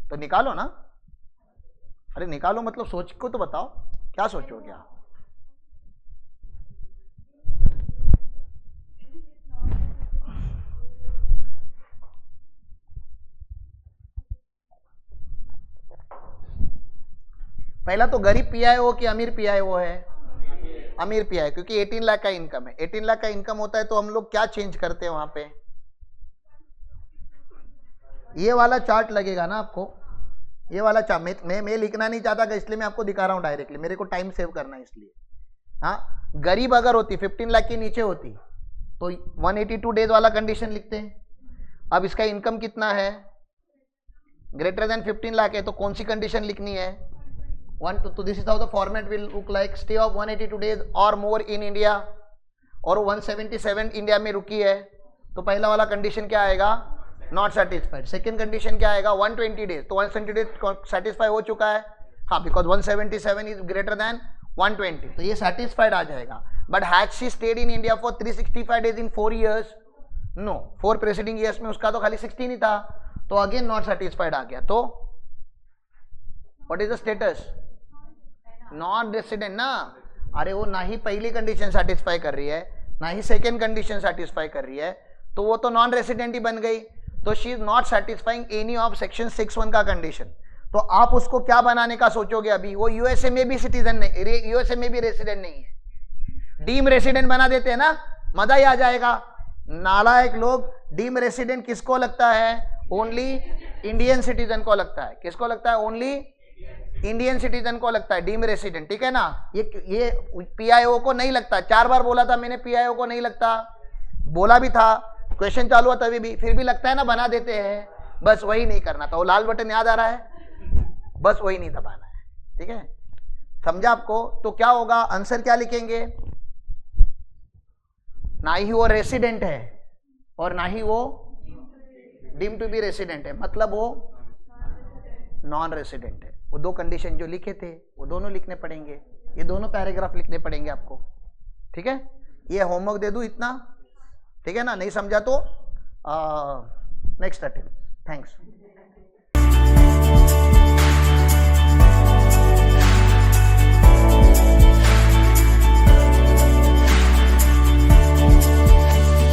तो निकालो ना। अरे निकालो मतलब सोच को तो बताओ, क्या सोचोगे आप? पहला तो गरीब पीआईओ कि अमीर पीआईओ है? अमीर पीआईओ, क्योंकि 18 लाख का इनकम है। 18 लाख का इनकम होता है तो हम लोग क्या चेंज करते हैं वहां पे? ये वाला चार्ट लगेगा ना आपको, ये वाला चार्ट। मैं लिखना नहीं चाहता, इसलिए मैं आपको दिखा रहा हूं डायरेक्टली, मेरे को टाइम सेव करना है इसलिए। हाँ, गरीब अगर होती 15 लाख के नीचे होती तो 182 डेज वाला कंडीशन लिखते हैं। अब इसका इनकम कितना है? ग्रेटर देन 15 लाख है, तो कौन सी कंडीशन लिखनी है? तो this is how the format will look like. Stay of 182 days or more in India, और 177 इंडिया में रुकी है, तो पहला वाला कंडीशन क्या आएगा? Not satisfied. सेकंड कंडीशन क्या आएगा? 120 डेज, तो 120 डेज सेटिस्फाई हो चुका है, हाँ, बिकॉज 177 इज ग्रेटर देन 120, तो ये सेटिस्फाइड आ जाएगा। But has she stayed in India for 365 days in 4 years? No, 4 preceding years में उसका तो खाली 16 ही था, तो अगेन नॉट सेटिस्फाइड आ गया। तो what is the status? Non resident ना। अरे वो ना ही पहली कंडीशन सेटिस्फाई कर रही है, ना ही सेकेंड कंडीशन सेटिस्फाई कर रही है, तो वो तो नॉन रेसिडेंट ही बन गई। तो she is not satisfying any of section 6(1) का कंडीशन। तो आप उसको क्या बनाने का सोचोगे? अभी वो यूएसए में भी सिटीजन नहीं, यूएसए में भी रेसिडेंट नहीं है, डीम रेसिडेंट बना देते हैं ना, मजा ही आ जाएगा। नालायक लोग। डीम रेसिडेंट किसको लगता है? ओनली इंडियन सिटीजन को लगता है। किसको लगता है? ओनली इंडियन सिटीजन को लगता है डीम रेसिडेंट, ठीक है ना। ये पीआईओ को नहीं लगता। 4 बार बोला था मैंने, पीआईओ को नहीं लगता, बोला भी था, क्वेश्चन चालू हुआ तभी भी, फिर भी लगता है ना, बना देते हैं। बस वही नहीं करना था, वो लाल बटन याद आ रहा है, बस वही नहीं दबाना है, ठीक है? समझा आपको? तो क्या होगा? आंसर क्या लिखेंगे? ना ही वो रेसिडेंट है और ना ही वो डीम टू बी रेसिडेंट है, मतलब वो नॉन रेसिडेंट है। वो 2 कंडीशन जो लिखे थे वो दोनों लिखने पड़ेंगे, ये दोनों पैराग्राफ लिखने पड़ेंगे आपको, ठीक है? ये होमवर्क दे दूं इतना, ठीक है ना? नहीं समझा तो नेक्स्ट अटेम्प्ट। थैंक्स।